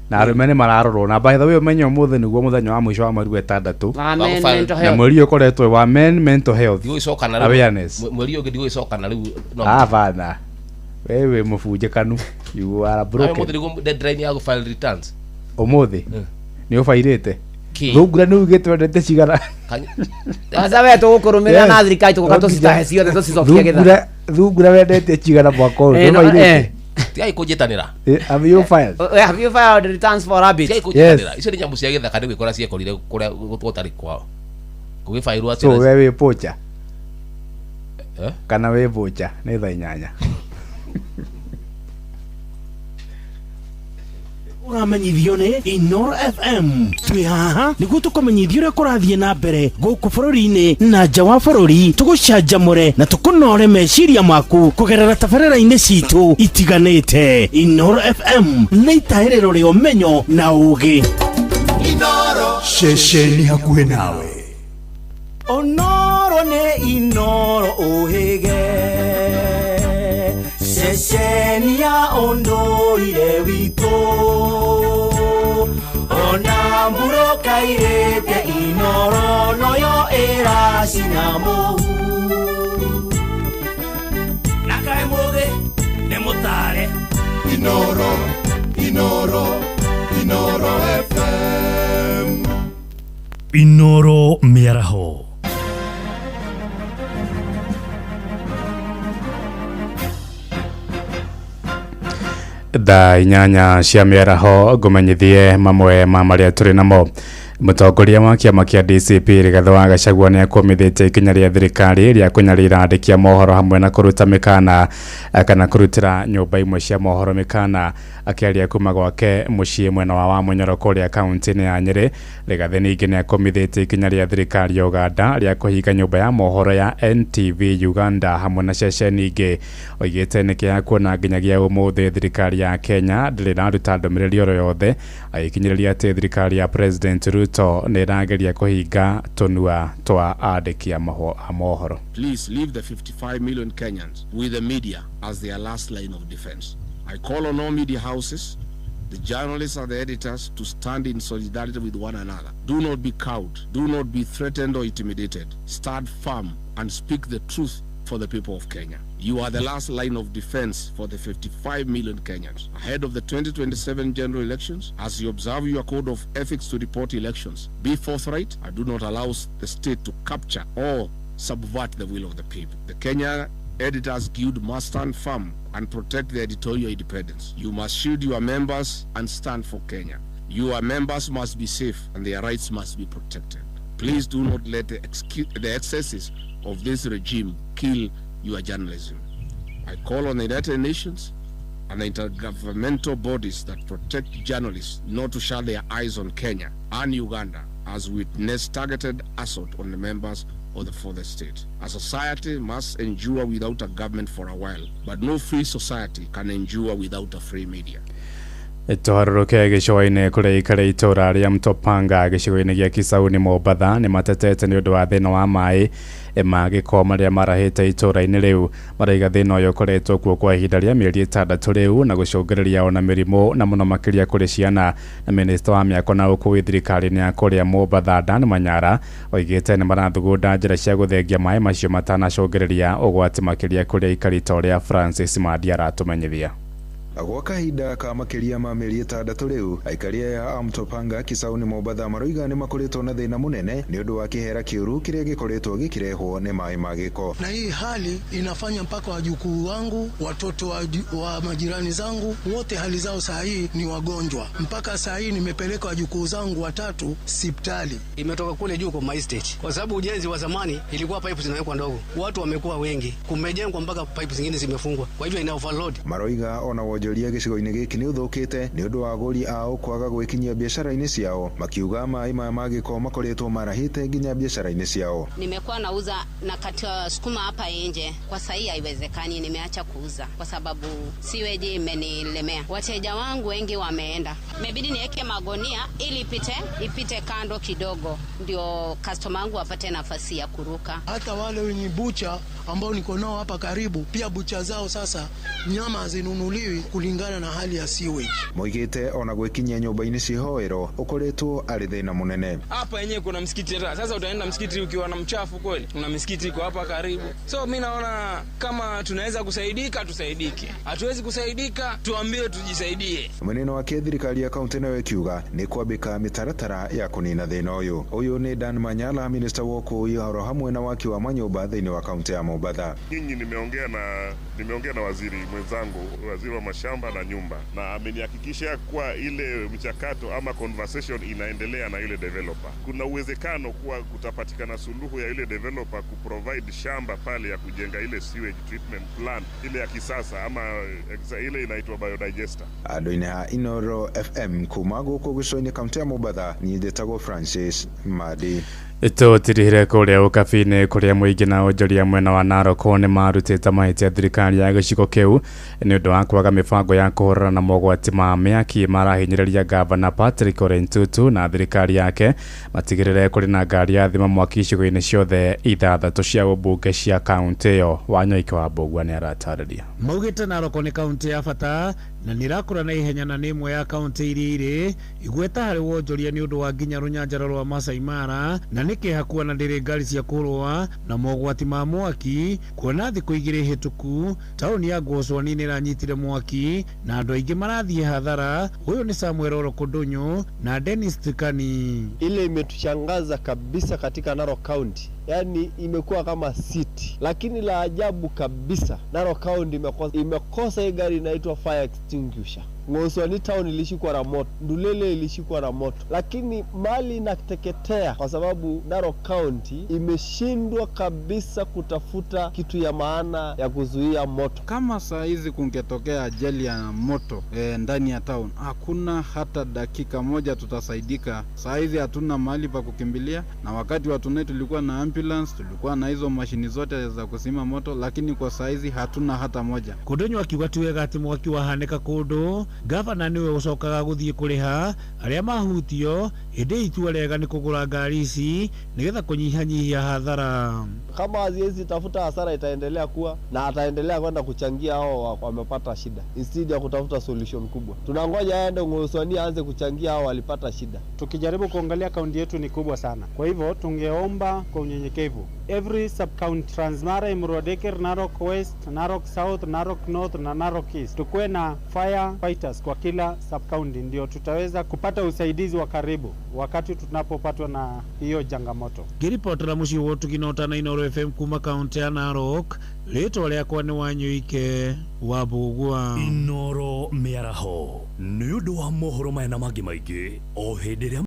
Na arũme nĩ mararorwo na by the way ũmenye ũmũthĩ nĩguo mũthenya wa mũico wa mweri wa 6. Na mweri ũkoretwo wa men mental health awareness. Mweri ũngĩ ndigũgĩcoka na rĩu. Bana. Wewe mũbunjĩkanu. You are broken. Ũmũthĩ nĩguo deadline ya gũfile returns. Ũmũthĩ nĩ ũbairĩte. Thungura nĩ ugĩte wendete cigara. Asa we tũgũkũrũmĩrĩra na thirikari tũgoka tũcitahe ciothe tũcicokie getha. Thungura wendete cigara mwaka ũyũ ũbairĩte. Tigai kũnjĩtanĩra. Have you filed? Have you filed returns for rabbit? Tigai kũnjĩtanĩra. Icio nĩ nyamũ cia gĩthaka nĩ gwĩkora ciekorire kũrĩa gũtarĩ kwao. Gũgĩbairwo atĩ. So wewe pocha. Kana we pocha nĩ thaa 8. Uramenyithio nĩ Inoro FM. Twĩ haha nĩguo tũkũmenyithia ũrĩa kũrathiĩ na mbere gũkũ bũrũri-inĩ na nja wa bũrũri, tũgũcanjamũre na tũkũnore meciria maku kũgerera tabarĩra-inĩ citũ itiganĩte. Inoro FM nĩ itahĩrĩro rĩa ũmenyo na ũũgĩ. Inoro ceceni hakuhĩ nawe. Onoro nĩ Inoro ũhĩge ceceni ya ũndũire witũ. Ona mburo kairĩte Inoro noyo ĩracina mũhu. Na kaĩ mũthĩ nĩ mũtare. Inoro, Inoro, Inoro FM. Inoro mĩaraho. Thaa 8 cia mĩaraho ngũmenyithie mamwe ma marĩa tũrĩ namo. Mũtongoria wa kĩama kĩa DCP Rigathĩ wa Gachagua nĩ akomithĩtie ikinya rĩa thirikari rĩa kũnyarira andĩki a mohoro hamwe na kũruta mĩkana kana kũrutĩra nyũmba imwe cia mohoro mĩkana. Akĩaria kuma gwake mũciĩ mwena wa Munyoro kũrĩa kaunti-inĩ ya Nyĩrĩ, Rigathĩ ningĩ nĩ akomithĩtie ikinya rĩa thirikari ya Uganda rĩa kũhinga nyũmba ya mohoro ya NTV Uganda hamwe na ceceni ingĩ. Oigĩte nĩkĩaya kuona nginyagia ũmũthĩ thirikari ya Kenya ndĩrĩ naruta ndũmĩrĩri oro yothe agĩkinyĩrĩria atĩ thirikari ya President Ruto nĩ ĩrageria kũhinga tũnua twa andĩki a mohoro. Please leave the 55 million Kenyans with the media as their last line of defense. I call on all media houses, the journalists and the editors to stand in solidarity with one another. Do not be cowed. Do not be threatened or intimidated. Stand firm and speak the truth for the people of Kenya. You are the last line of defense for the 55 million Kenyans. Ahead of the 2027 general elections, as you observe your code of ethics to report elections, be forthright and do not allow the state to capture or subvert the will of the people. The Kenya Editors Guild must stand firm and protect the editorial independence. You must shield your members and stand for Kenya. Your members must be safe and their rights must be protected. Please do not let the excesses of this regime kill your journalism. I call on the United Nations and the intergovernmental bodies that protect journalists not to shut their eyes on Kenya and Uganda as we witness targeted assault on the members of the further state. A society must endure without a government for a while, but no free society can endure without a free media. Toharuruke gĩcũa-inĩ kũrĩa ikare itũra rĩa Mtopanga gĩcigo-inĩ gĩa Kisauni Mombatha nĩ matetete nĩ ũndũ wa thĩna wa maĩ ma gĩko marĩa marahĩte itũra-inĩ rĩu. Maraiga thĩna ũyũ ũkoretwo kuo kwa ihinda rĩa mĩeri 6 rĩu na gũcũngĩrĩria ona mĩrimũ na mũno makĩria kũrĩ ciana. Na minista wa mĩako na ũkũi thirikari-inĩ ya kũrĩa Mombatha Dan Manyara oigĩte nĩ marathugunda njĩra cia gũthengia maĩ macio matanacũngĩrĩria ũgwati makĩria kũrĩa ikari ta ũrĩa Francis Madi aratũmenyithia. Gwa kahinda ka makĩria ma mĩeri 6 rĩu aikaria a Mtopanga Kisauni Mombatha maroiga nĩ makoretwo na thĩna mũnene nĩ ũndũ wa kĩhera kĩũru kĩrĩa gĩkoretwo gĩkĩrehwo nĩ maĩ ma gĩko. Na hii hali inafanya mpaka wajukuu wangu, watoto wa majirani zangu wote hali zao saa hii ni wagonjwa. Mpaka saa hii nimepeleka wajukuu zangu 3 hospitali. Imetoka kule juu kwa my state. Kwa sababu ujenzi wa zamani ilikuwa pipe zinawekwa ndogo. Watu wamekuwa wengi. Kumejengwa mpaka pipe zingine zimefungwa. Kwa hivyo ina overload. Maroiga ona wonjoria gĩcigo-inĩ gĩkĩ nĩ ũthũkĩte nĩ ũndũ wa agũri ao kwaga gwĩkinyia biashara-inĩ ciao, makiuga maĩ ma gĩko makoretwo marahĩte nginya biashara-inĩ ciao. Nimekuwa nauza na katia sukuma hapa nje, kwa sasa haiwezekani, nimeacha kuuza kwa sababu siweji imenilemea. Wateja wangu wengi wameenda, imebidi niweke magonia ili ipite kando kidogo ndio customer wangu wapate nafasi ya kuruka. Hata wale wenye bucha ambao niko nao hapa karibu, pia bucha zao sasa nyama zinunuliwi kulingana na hali ya sewage. Moigite ona gwĩkinyia nyũmba-inĩ cihoero ũkoretwo arĩ thĩna mũnene. Hapa yenyewe kuna msikiti, sasa utaenda msikiti ukiwa na mchafu kweli? Kuna msikiti iko hapa karibu. So mimi naona kama tunaweza kusaidika tusaidike. Hatuwezi kusaidika tuambie tujisaidie. Mwenendo wa thirikari ya kaunti nayo ikiuga ni kwambika mitaratara ya kunina thĩna ũyũ. Ũyũ ni Dan Manyala, minister wa ũkũi haro hamwe na waki wa manyũmba thĩinĩ wa kaunti ya Mombatha. Nyinyi nimeongea na waziri mwenzangu, waziri wa mashamba na nyumba, na amenihakikishia kuwa ile mchakato ama conversation inaendelea na ile developer. Kuna uwezekano kuwa kutapatikana suluhu ya ile developer kuprovide shamba pale ya kujenga ile sewage treatment plant ile ya kisasa ama ile inaitwa biodigester. Adoine ha Inoro FM kuma gũkũ gĩcũa-inĩ kaunti ya Mombatha, niĩ njĩtagwo Francis Madi. Tũtirihire kũrĩa ũkabi-inĩ kũrĩa mũingĩ na onjoria mwena wa Narok nĩ marutĩte mahĩtia thirikari ya gĩcigo kĩu nĩ ũndũ wa kwaga mĩbango ya kũhũrana na mogwati ma mĩaki marahinyĩrĩria gavana Patrick Ole Ntutu na thirikari yake matigĩrĩre kũrĩ na ngari ya thima mwaki icigo-inĩ ciothe 6 cia ũmbunge cia kaunti ĩyo. Wanyoike wa Mbũgua nĩ aratarĩria. Maugĩte Narok nĩ kaunti ya bata na nĩrakũra na ihenya na nĩ ĩmwe ya kaunti iria irĩ igweta harĩ wonjoria nĩ ũndũ wa nginya rũnyanjara rwa Masai Mara na nĩkĩha kuona ndĩrĩ ngari cia kũrũa na mogwati ma mwaki, kuona thikũ 2 hĩtũku taũni ya Ngũcũani nĩ ĩranyitire mwaki na andũ aingĩ marathiĩ hathara. Huyo ni Samuel Orokondonyo na Dennis Tikani. Ile imetushangaza kabisa katika Narok County, yani imekuwa kama city, lakini la ajabu kabisa Narok County imekosa hii gari inaitwa fire extinguisher. Ngũcũani town ilishikwa na moto, Ndulele ilishikwa na moto, lakini mali inateketea kwa sababu Narok County imeshindwa kabisa kutafuta kitu ya maana ya kuzuia moto. Kama saa hizi kungetokea ajali ya moto ndani ya town, hakuna hata dakika moja tutasaidika. Saa hizi hatuna mahali pa kukimbilia, na wakati watu wetu tulikuwa na ambulance, tulikuwa na hizo mashini zote za kusima moto, lakini kwa saa hizi hatuna hata moja. Kondonyo akiuga ti wega ati mwaki wahanĩka kũndũ, gavana niwe ũcokaga gũthiĩ kũrĩha arĩa mahutio, hĩndĩ itua rĩega nĩ kũgũra ngari ici nĩgetha kũnyihanyihia hathara. Kama haziwezi tafuta hasara itaendelea kuwa na ataendelea kwenda kuchangia hao wamepata shida instead ya kutafuta solution kubwa. Tunangoja aende Ngũcũani aanze kuchangia hao walipata shida. Tukijaribu kuangalia kaunti yetu ni kubwa sana, kwa hivyo tungeomba kwa unyenyekevu every sub county, Transmara, Emurua Dikir, Narok West, Narok South, Narok North na Narok East, tukuwe na fire fighters kwa kila sub county, ndio tutaweza kupata usaidizi wa karibu wakati tunapopatwa na hiyo changamoto. Ngiripotera muciĩ wotu kinota na Inoro FM kuma kaunti ya Narok, rĩtwa rĩakwa nĩ Wanyoike wa Mbũgua. Inoro mĩaraho nĩ ũndũ wa mohoro maya na mangĩ maingĩ o hĩndĩ ĩrĩa